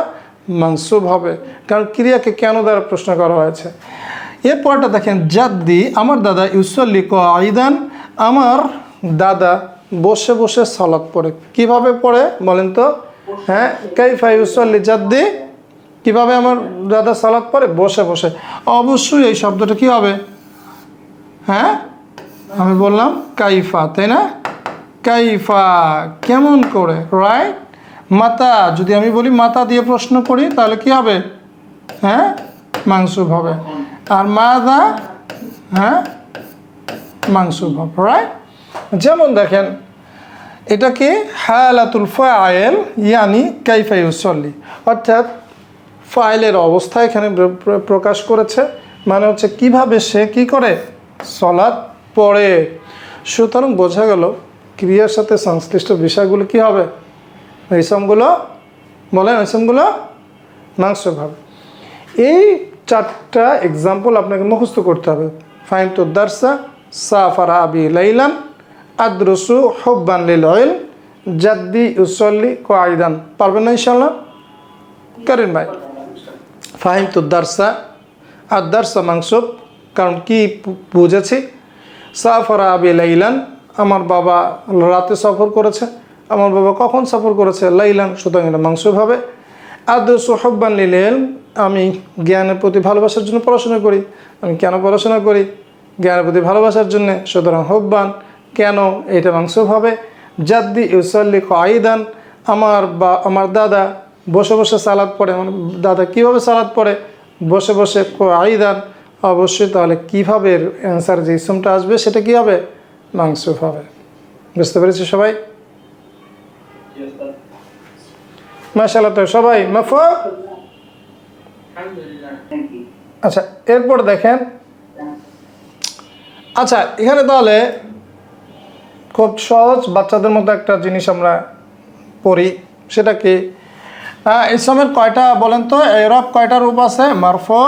মানসুব হবে, কারণ ক্রিয়াকে কেন দ্বারা প্রশ্ন করা হয়েছে। এরপরটা দেখেন, জাদ্দি, আমার দাদা ইউসাল্লি কাঈদান, আমার দাদা বসে বসে সালাত পড়ে। কিভাবে পড়ে বলেন তো? হ্যাঁ, কাইফা ইউসাল্লি জাদ্দি, কিভাবে আমার দাদা সালাত পড়ে? বসে বসে। অবশ্যই এই শব্দটা কি হবে? হ্যাঁ, আমি বললাম কাইফা, তাই না? কাইফা, কেমন করে, রাইট? মাতা, যদি আমি বলি মাতা দিয়ে প্রশ্ন করি তাহলে কি হবে? হ্যাঁ, মানসুব হবে। আর মাদা, হ্যাঁ, মানসুব হবে, রাইট? যেমন দেখেন, এটাকে হালাতুল ফাইল ইয়ানি কাইফা ইউসাল্লি, অর্থাৎ ফাইলের অবস্থা এখানে প্রকাশ করেছে, মানে হচ্ছে কিভাবে সে কি করে, সালাত পড়ে। সুতরাং বোঝা গেল ক্রিয়ার সাথে সংশ্লিষ্ট বিষয়গুলো কি হবে? ইসমগুলো বলেন, ইসমগুলো মানসুব হবে। এই চারটা এক্সাম্পল আপনাকে মুখস্থ করতে হবে। ফাহিমতু দারসা, সাফারা আবি লাইলান, আদরুসু হুব্বান লিল ইলম, জাদ্দি ইউসাল্লি কাঈদান। পারবেন না ইনশাআল্লাহ? করেন ভাই। ফাহিমতু দারসা, আর দারসা মানসুব, কারণ কি বুঝেছি। সাফারা আবি লাইলান, আমার বাবা রাতে সফর করেছে। আমার বাবা কখন সফর করেছে? লাইলান, সুতরাং এটা মানসুব হবে। আদরসু হুব্বান লিল ইলম, আমি জ্ঞানের প্রতি ভালোবাসার জন্য পড়াশোনা করি। আমি কেন পড়াশোনা করি? জ্ঞানের প্রতি ভালোবাসার জন্য। সুতরাং হুব্বান কেন, এটা মাংসুব হবে। জাদ্দি ইউসাল্লি কাইদান, আমার দাদা বসে বসে সালাত পড়ে। আমার দাদা কীভাবে সালাত পড়ে? বসে বসে। কাইদান অবশ্যই, তাহলে কীভাবে অ্যান্সার যে ইসমটা আসবে সেটা কী হবে? মাংসুব হবে। বুঝতে পেরেছি সবাই? মাশাআল্লাহ। তো সবাই মাফুম? আচ্ছা, এরপর দেখেন। আচ্ছা, এখানে তাহলে খুব সহজ বাচ্চাদের মতো একটা জিনিস আমরা পড়ি, সেটা কি? ইসলামের কয়টা বলেন তো? এরব কয়টা রূপ আছে? মারফু,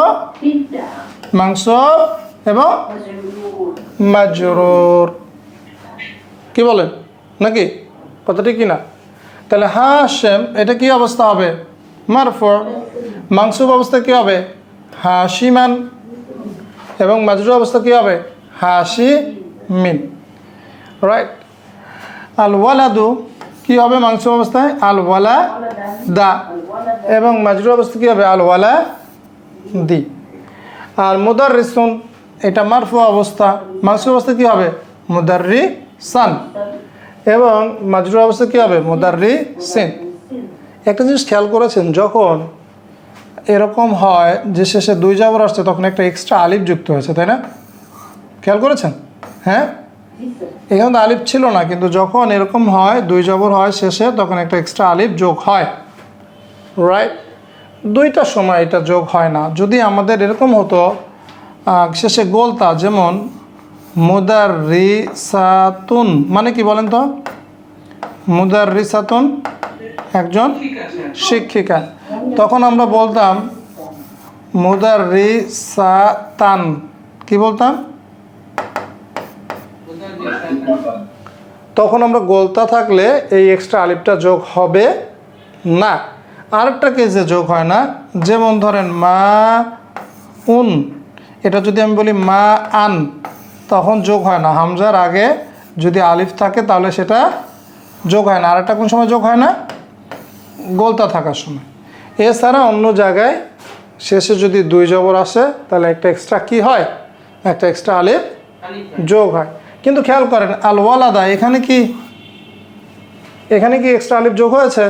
মানসুব এবং মাজরুর। কি বলেন নাকি? কথাটি কি না? তাহলে হাশেম, এটা কি অবস্থা হবে? মারফু। মানসুব অবস্থা কি হবে? হাশিমান। এবং মাজরুর অবস্থা কি হবে? হাশিমিন। রাইট। আল ওয়ালাদু কি হবে মাংস অবস্থায়? আল ওয়ালা দা। এবং মাজরুর অবস্থা কি হবে? আল ওয়ালা দি। আর মুদাররিসুন, এটা মারফু অবস্থা, মাংস অবস্থা কি হবে? মুদাররিসান। এবং মাজরুর অবস্থা কি হবে? মুদাররিসিন। একটা জিনিস খেয়াল করেছেন, যখন এরকম হয় যে শেষে দুই জবর আসছে, তখন একটা এক্সট্রা আলিফ যুক্ত হয়েছে, তাই না? খেয়াল করেছেন? হ্যাঁ, এখানে তো আলিফ ছিল না, কিন্তু যখন এরকম হয় দুই জবর হয় শেষে, তখন একটা এক্সট্রা আলিফ যোগ হয়। রাইট। দুইটা সময় এটা যোগ হয় না। যদি আমাদের এরকম হতো শেষে গোলতা, যেমন মুদাররিসাতুন, মানে কি বলেন তো? মুদাররিসাতুন একজন শিক্ষিকা, তখন আমরা বলতাম মুদাররিসাতান। কি বলতাম? তখন আমরা গোলতা থাকলে এই এক্সট্রা আলিফটা যোগ হবে না। আরেকটা কেসে যোগ হয় না, যেমন ধরেন মা উন, এটা যদি আমি বলি মা আন, তখন যোগ হয় না। হামজার আগে যদি আলিফ থাকে তাহলে সেটা যোগ হয় না। আরেকটা কোন সময় যোগ হয় না? গোলতা থাকার সময়। এছাড়া অন্য জায়গায় শেষে যদি দুই জবর আসে, তাহলে একটা এক্সট্রা কি হয়? একটা এক্সট্রা আলিফ যোগ হয়। কিন্তু খেয়াল করেন, আল ওয়ালাদা, এখানে কি এক্সট্রা আলিফ যোগ হয়েছে?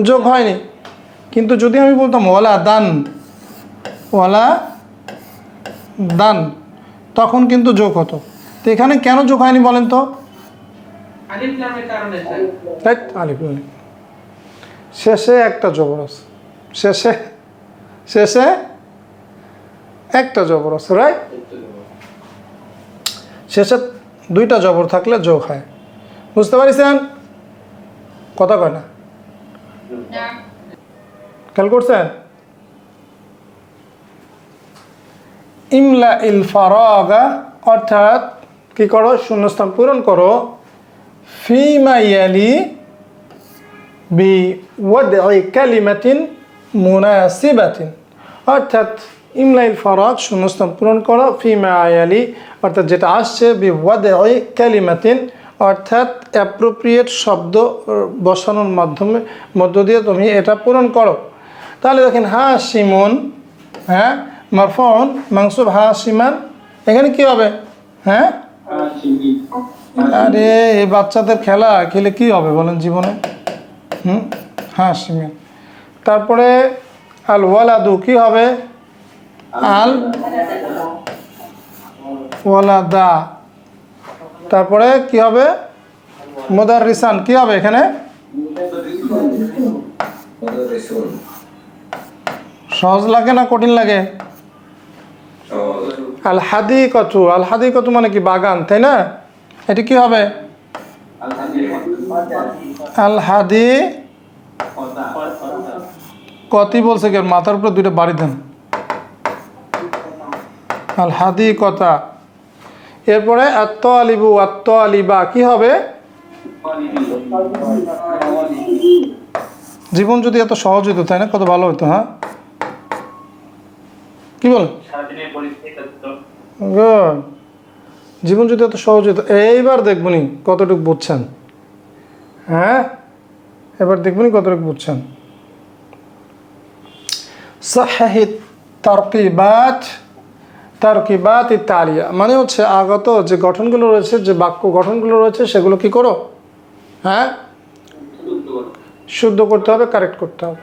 যোগ হয়নি। কিন্তু যদি আমি বলতাম ওয়ালা দান, তখন কিন্তু যোগ হতো। তো এখানে কেন যোগ হয়নি বলেন তো? আলিফ শেষে একটা জবর আছে, শেষে একটা জবর আছে, রাইট? শেষে দুইটা জবর থাকলে যোগ হয়। বুঝতে পারছেন? কথা কয় না, খেয়াল করছেন? ইমলা ইল ফারাগা, অর্থাৎ কি করো? শূন্যস্থান পূরণ করো। ফিমা ইয়ালি বি ওয়াদই কালিমাতিন মুনাসিবাতিন, অর্থাৎ ইমলা ইল ফারাগ, শূন্যস্থান পূরণ করো। ফিমা ইয়ালি, অর্থাৎ যেটা আসছে, বি ওয়াদই কালিমাতিন, অর্থাৎ অ্যাপ্রোপ্রিয়েট শব্দ বসানোর মধ্য দিয়ে তুমি এটা পূরণ করো। তাহলে দেখেন হাশিমুন, হ্যাঁ, মারফুন, মানসুব, হাশিমান, এখানে কি হবে? হ্যাঁ, আরে এই বাচ্চাদের খেলা খেলে কি হবে বলেন জীবনে? হাশিমিন। তারপরে আল ওয়ালাদু কি হবে? আল ওয়ালাদা। তারপরে কি হবে? মুদাররিসান, কি হবে এখানে? সহজ লাগে না কঠিন লাগে? আল হাদিকাতু, আল হাদিকাতু মানে কি? বাগান, তাই না? এটা কি হবে? আল হাদি কতি বলছে কি? মাথার উপরে দুইটা বাড়ি দেন। আল হাদি কথা। এরপরে আত্ত আলিবু, আত্ত আলিবা, কি হবে? জীবন যদি এত সহজ হতো, তাই না? কত ভালো হতো। হ্যাঁ, কি বল? জীবন যদি এত সহজ হতো। এইবার দেখবনি কতটুকু বুঝছেন। হ্যাঁ, এবার দেখবনি কতটুকু বুঝছেন। সাহিত তারকিবাত তারকিবাত তালিয়া মানে হচ্ছে আগত যে গঠনগুলো রয়েছে, যে বাক্য গঠনগুলো রয়েছে সেগুলো কি করো, হ্যাঁ শুদ্ধ করতে হবে, কারেক্ট করতে হবে।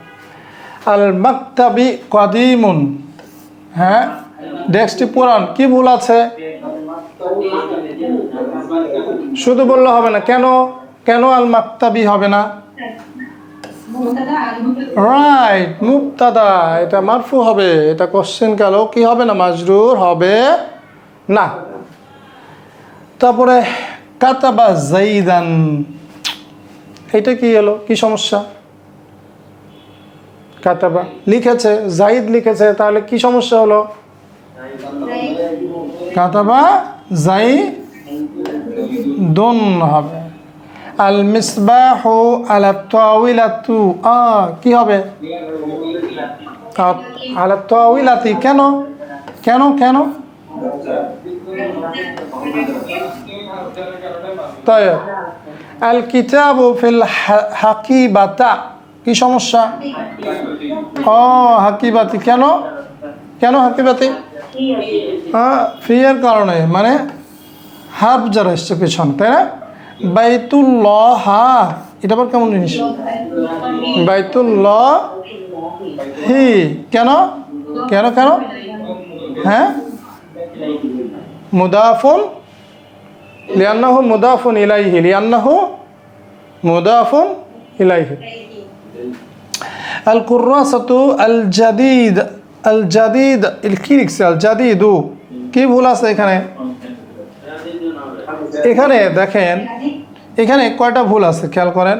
আল মাকতাবি কাদিমুন, হ্যাঁ ডেস্কটি পুরান, কি ভুল আছে? শুধু বললে হবে না, কেন কেন আল মাকতাবি হবে না? রাইট, মুবতাদা, এটা মারফু হবে, এটা কোশ্চেন গেল, কি হবে না? মাজরুর হবে না। তারপরে কাতাবা জাইদান, এটা কি এলো, কি সমস্যা? কাতাবা লিখেছে, জাইদ লিখেছে, তাহলে কি সমস্যা হলো? কাতাবা জাইদুন হবে। আল মিসবাহু আলা তাওইলাতু, কি হবে? আলা তাওইলাতি, কেন কেন কেন? তাই আল কিতাবু ফিল হাকিবাতা, কি সমস্যা? হাকিবাতি, কেন কেন হাকিবাতি? ফি এর কারণে, মানে হাফ যারা এসছে পেছন, তাই না? বাইতুল্লাহ, এটা আবার কেমন জিনিস? বাইতুল্লাহ হি, কেন কেন কেন? হ্যাঁ মুদাফুন লিআন্নাহু মুদাফুন ইলাইহি, লিআন্নাহু মুদাফুন ইলাইহি। আল কুররাসাতু আল জাদিদ, আল জাদিদ কি লিখছে? আল জাদিদু, কি ভুল আছে এখানে? এখানে দেখেন, এখানে কয়টা ভুল আছে খেয়াল করেন।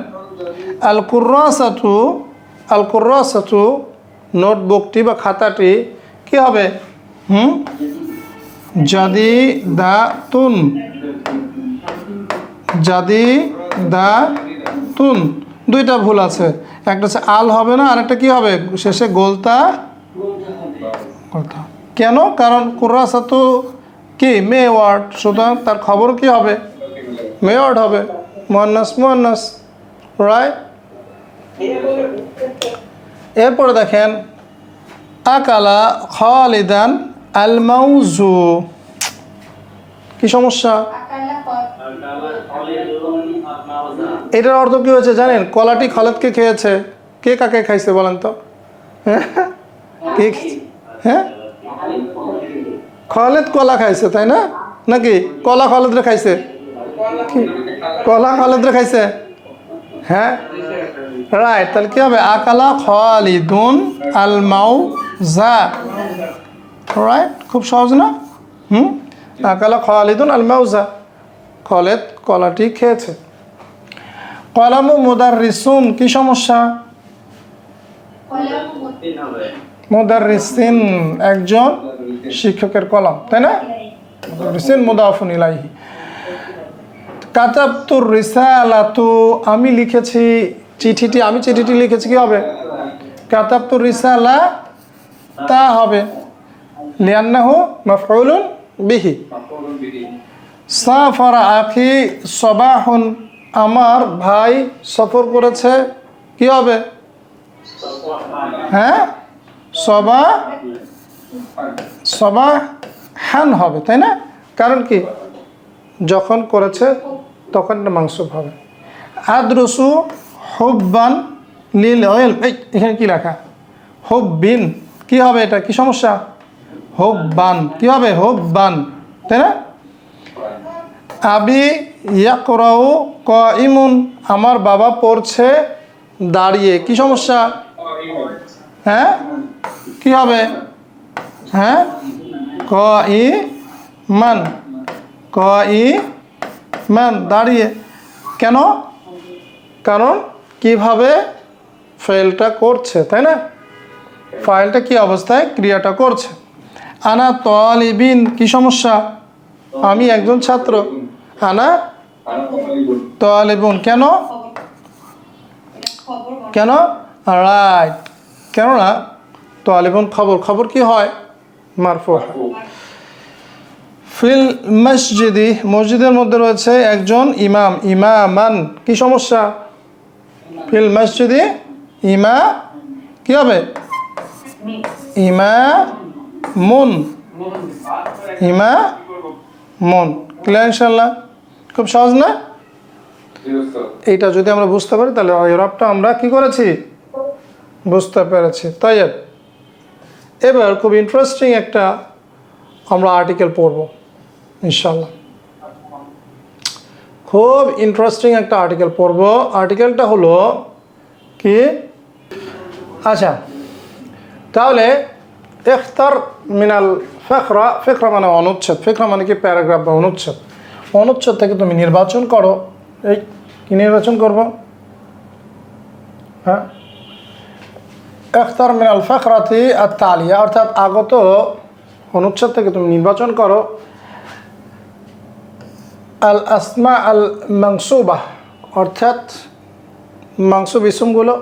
আল কুররাসাতু, আল কুররাসাতু নোটবুকটি বা খাতাটি কি হবে? জাদিদাতুন, জাদিদাতুন, দুইটা ভুল আছে। একটা হচ্ছে আল হবে না, আর একটা কি হবে? শেষে গোলতা কথা। কেন? কারণ কুররাসাতু কি মে ওয়ার্ড, সুতরাং তার খবর কি হবে? মে ওয়ার্ড হবে, মুয়ান্নাস মুয়ান্নাস, রাইট। এরপরে দেখেন আকালা খালিদান আল মাউজু, কি সমস্যা? এটার অর্থ কি হয়েছে জানেন? কলাটি খালেদকে খেয়েছে। কে কাকে খাইছে বলেন তো? কে? হ্যাঁ খালেদ কলা খাইছে, তাই না? নাকি কলা খালেদরে খাইছে? কলা খালেদরে খাইছে, হ্যাঁ রাইট। তাহলে কি হবে? আকালা খালিদুন আল মাউজা, রাইট, খুব সহজ না? আকালা খালিদুন আল মাউজা, খালেদ কলাটি খেয়েছে। কলামু মুদাররিসুন, কি সমস্যা? মুদাররিসিন একজন শিক্ষকের কলম, তাই না? মুদাররিসিন মুদাফুন ইলাইহি। কাতাবতুর রিসালাতু, আমি লিখেছি চিঠিটি, আমি চিঠিটি লিখেছি, কি হবে? কাতাবতুর রিসালা তা হবে, লিআন্নাহু মাফউলুন বিহি। সাফারা আখি সবাহুন, আমার ভাই সফর করেছে, কি হবে? হ্যাঁ সবাহান হবে, তাই না? কারণ কি যখন করেছে তখন মাংসুব হবে। আদরসু হুব্বান লিল ইলম, এখানে কি লেখা? হুব্বিন, কি হবে এটা? কি সমস্যা? হুব্বান, কি হবে? হুব্বান, তাই না? আবি ইয়াকরাউ কাইমুন, আমার বাবা পড়ছে দাঁড়িয়ে, কি সমস্যা? হ্যাঁ কি হবে? হ্যাঁ কাইমান, কাইমান দাঁড়িয়ে, কেন? কারণ কিভাবে ফাইলটা করছে, তাই না? ফাইলটা কি অবস্থায় ক্রিয়াটা করছে। আনা তালিবিন, কি সমস্যা? আমি একজন ছাত্র। আনা তালিবুন, কেন কেন? রাইট, কেননা তালিবুন খবর, খবর কি হয়? মারফু হয়। ফিল মসজিদি, মসজিদের মধ্যে রয়েছে একজন ইমাম, ইমামান, কি সমস্যা? ফিল মসজিদি ইমা, কি হবে? ইমামুন, ইমামুন। ক্লিয়ার ইনশাল্লাহ? খুব সহজ না? এইটা যদি আমরা বুঝতে পারি তাহলে ইউরোপটা আমরা কি করেছি, বুঝতে পেরেছি। তাই এবার খুব ইন্টারেস্টিং একটা আমরা আর্টিকেল পড়ব ইনশাল্লাহ। খুব ইন্টারেস্টিং একটা আর্টিকেল পড়ব। আর্টিকেলটা হলো কি, আচ্ছা তাহলে ইখতার মিনাল ফিকরা, ফিকরা মানে অনুচ্ছেদ, ফিকরা মানে কি প্যারাগ্রাফ বা অনুচ্ছেদ। অনুচ্ছেদ থেকে তুমি নির্বাচন করো। এই কি নির্বাচন করব? হ্যাঁ, ইখতার মিনাল ফিকরাতি আত-তালিয়া, অর্থাৎ আগত অনুচ্ছেদ থেকে তুমি নির্বাচন করো আল আসমা আল মানসুবা, অর্থাৎ মানসুব ইসমগুলো,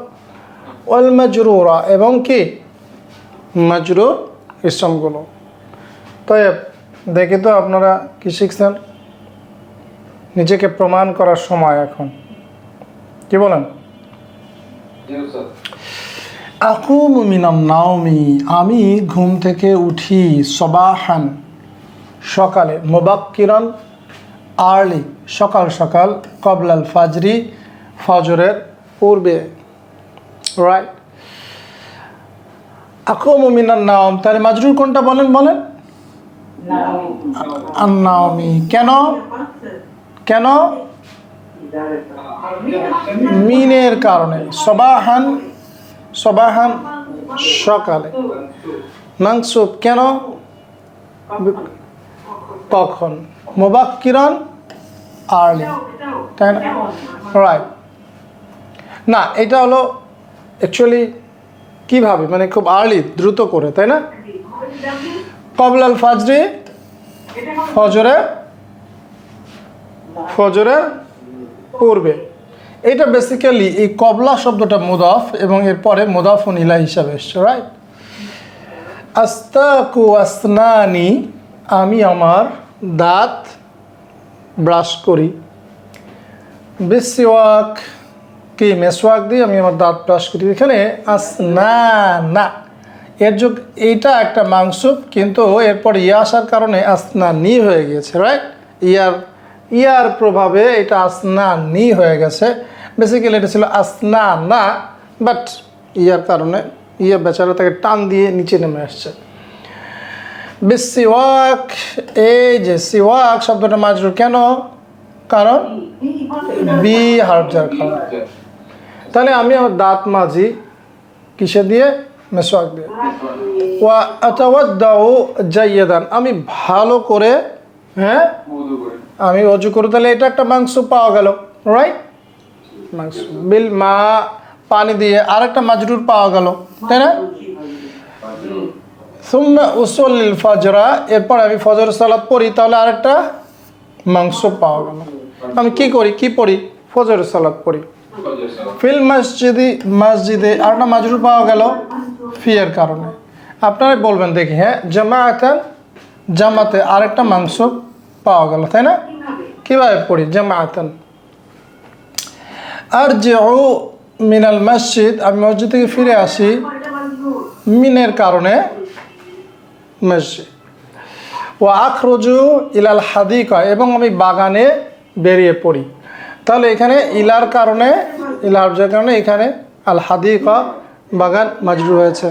ওয়াল মাজরুরা, এবং কি মাজরুর ইসমগুলো। তাই দেখি তো আপনারা কি শিখছেন, নিজেকে প্রমাণ করার সময় এখন, কি বলেন? আকুমু মিনান নাওমি, আমি ঘুম থেকে উঠি, সবাহান সকালে, মুবাক্কিরান আর্লি সকাল সকাল, কবলাল ফাজরি ফজরের পূর্বে, রাইট? আকুমু মিনান নাওম, তাহলে মাজরুর কোনটা বলেন বলেন? আন-নাওমি। কেন কেন? মিনের কারণে। সবাহান, সবাহান সকালে। মানসুব কেন? কখন? মুবাক্কিরান আর্লি, তাই না? রাইট। না, এটা হলো অ্যাকচুয়ালি কিভাবে, মানে খুব আর্লি, দ্রুত করে, তাই না? কবলাল ফাজরি ফজরের, ফজরের পূর্বে। এটা বেসিক্যালি এই কবলা শব্দটা মুদাফ এবং এরপরে মুদাফুন ইলাইহি হিসাবে এসছে, রাইট? আস্তাকু আসনানি, আমি আমার দাঁত ব্রাশ করি। বিসওয়াক, কি মেসওয়াক দিয়ে আমি আমার দাঁত ব্রাশ করি। এখানে আসনানা এর যোগ, এইটা একটা মাংসুব, কিন্তু এরপর ইয়া আসার কারণে আসনানি হয়ে গেছে, রাইট? ইয়ার প্রভাবে এটা আসনানি হয়ে গেছে। বেসিক্যালি এটা ছিল আসনানা, বাট ইয়ার কারণে ইয়া বেচারা তাকে টান দিয়ে নিচে নেমে আসছে। বিসওয়াক, এই যে সিওয়াক শব্দটা মাজরুর কেন? কারণ বি হার্ফ যার কারণে। তাহলে আমি আমার দাঁত মাজি কিসে দিয়ে? মেসওয়াক দিয়ে। ওয়া আতাওয়াদ্দাউ জাইয়াদান, আমি ভালো করে, হ্যাঁ আমি অজু করি। তাহলে এটা একটা মাংসুব পাওয়া গেল, রাইট? মাংসুব বিল মা, পানি দিয়ে, আরেকটা মাজরুর পাওয়া গেল, তাই না? সুম্মা উসল্লিল ফাজরা, এরপর আমি ফজর সালাত পড়ি, তাহলে আরেকটা মাংসুব পাওয়া গেল। আমি কি করি, কি পড়ি? ফজর সালাত পড়ি। ফিল মসজিদি, মসজিদে, আরেকটা মাজরুর পাওয়া গেল ফিয়ের কারণে। আপনারা বলবেন দেখি, হ্যাঁ জামাআতান, জামাতে আরেকটা মাংসুব পাওয়া গেল, তাই না? কিভাবে পড়ি? জামাআতান। আরজিউ মিনাল মসজিদ, আমি মসজিদ থেকে ফিরে আসি, মিনের কারণে মসজিদ। ও আখরুজু ইলাল হাদিকা, এবং আমি বাগানে বেরিয়ে পড়ি। তাহলে এখানে ইলার কারণে, ইলার কারণে এখানে আল হাদিকা বাগান মাজরুর হয়েছে।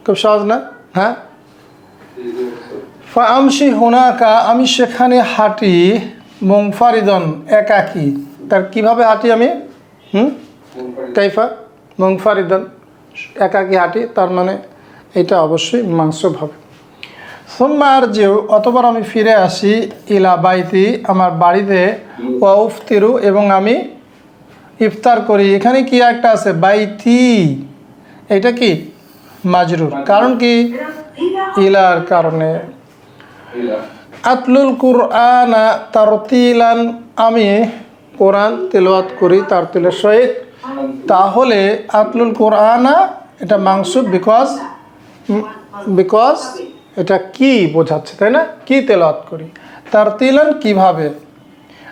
খুব সহজ না? হ্যাঁ। ফামশি হুনাকা, আমি সেখানে হাঁটি, মুনফারিদন একাকী। তার কিভাবে হাঁটি আমি? কাইফা মুনফারিদন, একাকী হাঁটি, তার মানে এটা অবশ্যই মাংসব হবে। সুম্মা আরজিউ, অতঃপর আমি ফিরে আসি, ইলা বাইতি, আমার বাড়িতে, ওয়া উফতিরু, এবং আমি ইফতার করি। এখানে কি একটা আছে? বাইতি, এটা কি মাজরুর, কারণ কি? ইলার কারণে। আতলুল কুরআনা তারতিলান, আমি কোরআন তেলাওয়াত করি তারতিলের সহিত। তাহলে আতলুল কুরআনা এটা মাংসুব, বিকজ এটা কি বোঝাচ্ছে, তাই না? কি তেলাওয়াত করি। তারতিলান কিভাবে?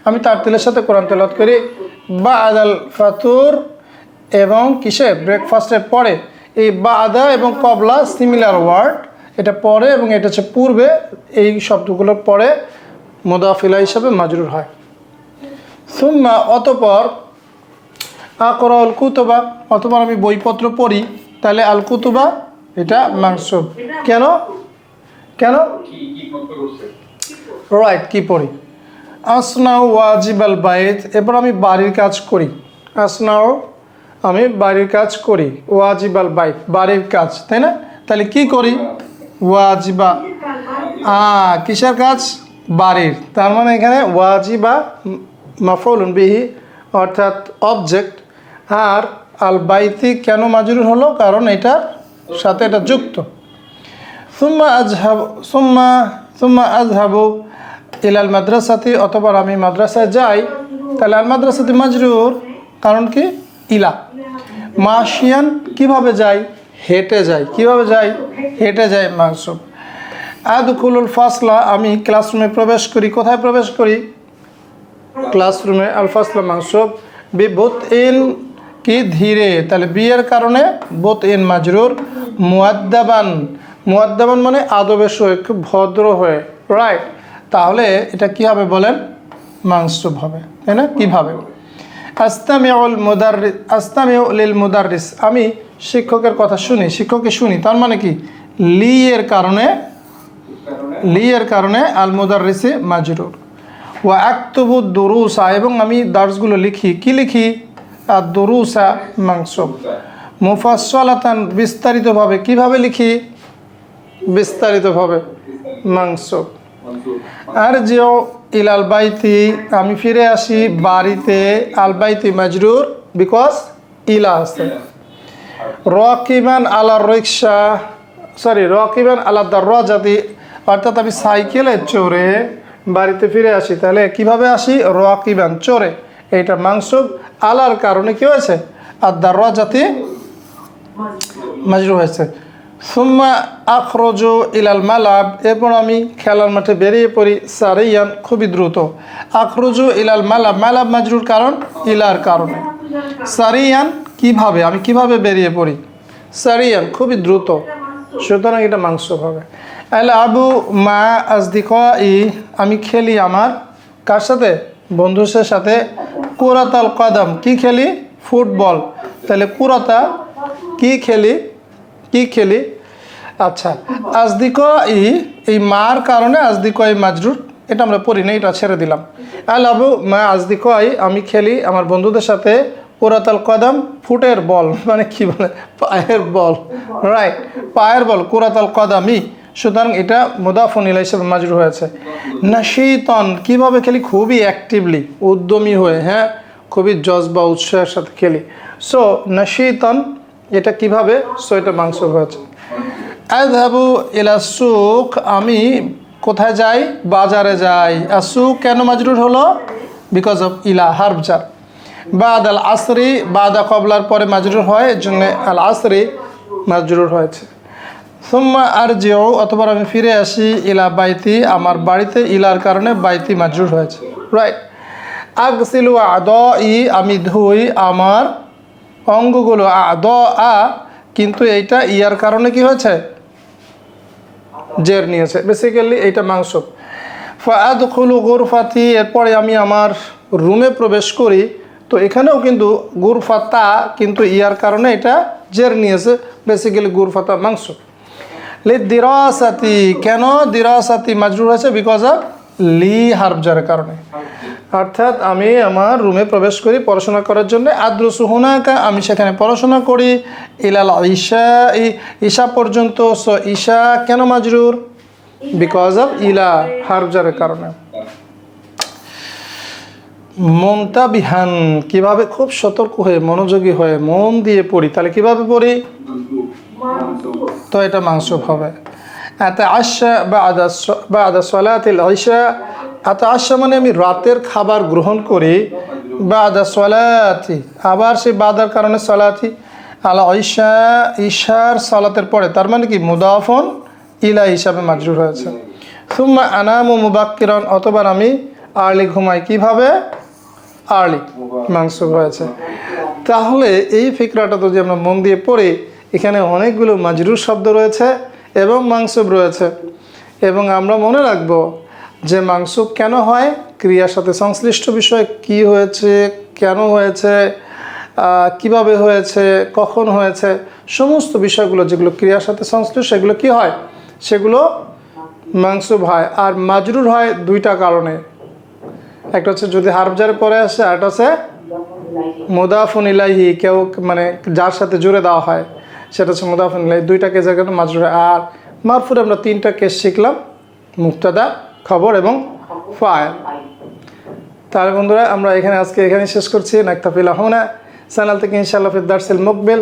আমি তারতিলের সাথে কোরআন তেলাওয়াত করি। বা'দাল ফাতুর, এবং কিসে? ব্রেকফাস্টের পরে। এই বাদা এবং কবলা সিমিলার ওয়ার্ড, এটা পরে এবং এটা হচ্ছে পূর্বে, এই শব্দগুলোর পরে মুদাফ ইলাইহি হিসাবে মাজরুর হয়। সুম্মা অতঃপর আকরা আল কুতুবা, অতঃপর আমি বইপত্র পড়ি, তাহলে আল কুতুবা এটা মানসুব। কেন কেন রাইট, কি পড়ি? আসনাউ ওয়াজিব আল বাইত, এরপর আমি বাড়ির কাজ করি। আসনাউ আমি বাড়ির কাজ করি, ওয়াজিব আল বাইত বাড়ির কাজ, তাই না? তাহলে কি করি? ওয়াজিবা, কিসের কাজ? বাড়ির। তার মানে এখানে ওয়াজিবা মাফউলুন বিহি অর্থাৎ অবজেক্ট, আর আল বাইতি কেন মাজরুর হলো? কারণ এটার সাথে এটা যুক্ত। সুম্মা আযহাবু ইলাল মাদ্রাসাতি, অথবা আমি মাদ্রাসায় যাই, তাহলে আল মাদ্রাসাতি মাজরুর, কারণ কি? ইলা। মাশিয়ান কিভাবে যাই? হেঁটে যাই। কিভাবে যাই? হেঁটে যাই, মানসুব। আদখুলুল ফাসলা, আমি ক্লাসরুমে প্রবেশ করি। কোথায় প্রবেশ করি? ক্লাসরুমে। আল ফাসলা মানসুব। বিবুতইন কি ধীরে, তাহলে বিয়ের কারণে বুতইন মাজরুর। মুআদ্দাবান, মুআদ্দাবান মানে আদবের সহিত, খুব ভদ্র হয়ে, রাইট? তাহলে এটা কি হবে বলেন? মানসুব হবে, তাই না? কিভাবে? আস্তামিউল মুদাররিস, আস্তামিউ লিল মুদাররিস, আমি শিক্ষকের কথা শুনি, শিক্ষককে শুনি। তার মানে কি? লি এর কারণে আল মুদাররিসে মাজরুর। ওয়া আক্তুবু দুরুসা, এবং আমি দার্সগুলো লিখি। কি লিখি? আর দুরুসা মানসুব। মুফাসসালাতান, বিস্তারিতভাবে। কিভাবে লিখি? বিস্তারিতভাবে, মানসুব। আর জিও ইলাল বাইতি, আমি ফিরে আসি বাড়িতে। আল বাইতি মাজরুর বিকজ ইলা আছে। রাকিবান আলা রিকশা, রাকিবান আলা দাররাজাতি, অর্থাৎ আমি সাইকেলে চড়ে বাড়িতে ফিরে আসি। তাহলে কিভাবে আসি? রাকিবান, চড়ে। এইটা মানসুব। আলার কারণে কি হয়েছে? আর দাররাজাতি মাজরুর হয়েছে। সুম্মা আখরজু ইলাল মালাব, এরপর আমি খেলার মাঠে বেরিয়ে পড়ি। সারিয়ান, খুবই দ্রুত। আখরজু ইলাল মালাব, মালাব মাজরুর কারণ ইলার কারণে। সারিয়ান কিভাবে, আমি কিভাবে বেরিয়ে পড়ি? সারিয়ান, খুবই দ্রুত, সুতরাং এটা মানসুব হবে। আল আবু মা আজদিকাই, আমি খেলি আমার কার সাথে? বন্ধুদের সাথে। কুরাতাল কদম, কি খেলি? ফুটবল। তাহলে কুরাতা কি খেলি? আচ্ছা, আজদিকাই, এই মার কারণে আজদিকাই মাজরুর, এটা আমরা পড়ি না, এটা ছেড়ে দিলাম। আল আবু মা আজদিকাই, আমি খেলি আমার বন্ধুদের সাথে। কুরাতাল কদম, ফুটের বল, মানে কি বলে? পায়ের বল, রাইট? পায়ের বল, কুরাতাল কদমি, সুতরাং এটা মুদাফুন ইলাইহি হিসেবে মাজরুর হয়েছে। নাশীতন, কিভাবে খেলি? খুবই অ্যাক্টিভলি, উদ্যমী হয়ে, হ্যাঁ, খুবই জজবা উৎসাহের সাথে খেলি। সো নাশীতন, এটা কিভাবে? সো এটা মানসুব হয়েছে। আযহাবু ইলা সুক, আমি কোথায় যাই? বাজারে যাই। আসুক কেন মাজরুর হলো? বিকজ অফ ইলা, হার্ফ জার। বাদ আল আসরি, বাদা কবলার পরে মাজরুর হয়, এর জন্য আল আসরি মাজরুর হয়েছে। সুম্মা আরজিউ, অথবা আমি ফিরে আসি। ইলা বাইতি, আমার বাড়িতে। ইলার কারণে বাইতি মাজরুর হয়েছে, রাইট? আগসিলু আদই, আমি ধুই আমার অঙ্গগুলো। আ, কিন্তু এইটা ইয়ার কারণে কি হয়েছে? জের নিয়েছে, বেসিক্যালি এইটা মানসুব। ফাআদখুলু গুরফাতি, এরপরে আমি আমার রুমে প্রবেশ করি। তো এখানেও কিন্তু গুরফাতা, কিন্তু ইয়ার কারণে এটা জের নিয়েছে, বেসিক্যালি গুরফাতা মানসুব। লিদিরাসাতি, কেন দিরাসাতি মাজরুর হয়েছে? বিকজ অফ লি হার্ফ জারের কারণে। অর্থাৎ আমি আমার রুমে প্রবেশ করি পড়াশোনা করার জন্য। আদ্রুসু হুনাকা, আমি সেখানে পড়াশোনা করি। ইলাল ঈশা, ঈশা পর্যন্ত। সো ঈশা কেন মাজরুর? বিকজ অফ ইলা, হার্ফ জারের কারণে। মুনতাবিহান, কিভাবে? খুব সতর্ক হয়ে, মনোযোগী হয়ে, মন দিয়ে পড়ি। তাহলে কিভাবে পড়ি? তো এটা মানসুব হবে। আতাআশা বা'দা সালাতিল ঈশা, আতাআশা মানে আমি রাতের খাবার গ্রহণ করি। বা'দা সালাতি, আবার সেই বাদার কারণে সালাতি। আল ঈশা, ঈশার সালাতের পরে, তার মানে কি? মুদাফুন ইলা হিসাবে মাজরুর হয়েছে। সুম্মা আনামু মুবাক্কিরান, অথবা আমি আর্লি ঘুমাই। কিভাবে? আর্লি, মানসুব হয়েছে। তাহলে এই ফিকরাটা যদি আমরা মন দিয়ে পড়ি, এখানে অনেকগুলো মাজরুর শব্দ রয়েছে এবং মাংসুব রয়েছে। এবং আমরা মনে রাখব যে মাংসুব কেন হয়, ক্রিয়ার সাথে সংশ্লিষ্ট বিষয় কি হয়েছে, কেন হয়েছে, কিভাবে হয়েছে, কখন হয়েছে, সমস্ত বিষয়গুলো যেগুলো ক্রিয়ার সাথে সংশ্লিষ্ট সেগুলো কি হয়, সেগুলো মাংসুব হয়। আর মাজরুর হয় দুইটা কারণে, একটা হচ্ছে যদি হারফজারের পরে আসে, আর একটা হচ্ছে মুদাফুন ইলাইহি, কেউ মানে যার সাথে জুড়ে দেওয়া হয়, সেটা হচ্ছে মুদাফুন ইলাইহি। দুইটা কেসের কারণে মাজরুর হয়। আর মারফুর আমরা তিনটা কেস শিখলাম, মুবতাদা, খবর এবং ফাইল। তাহলে বন্ধুরা আমরা আজকে এখানে শেষ করছি। নাকতাফিল হুনা, চ্যানেল থেকে ইনশাআল্লাহ ফিদ দারসিল মুকবিল।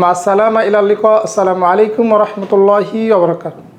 মা আসসালামা ইলা লিকা। আসসালামু আলাইকুম ওয়া রাহমাতুল্লাহি ওয়া বারাকাতুহু।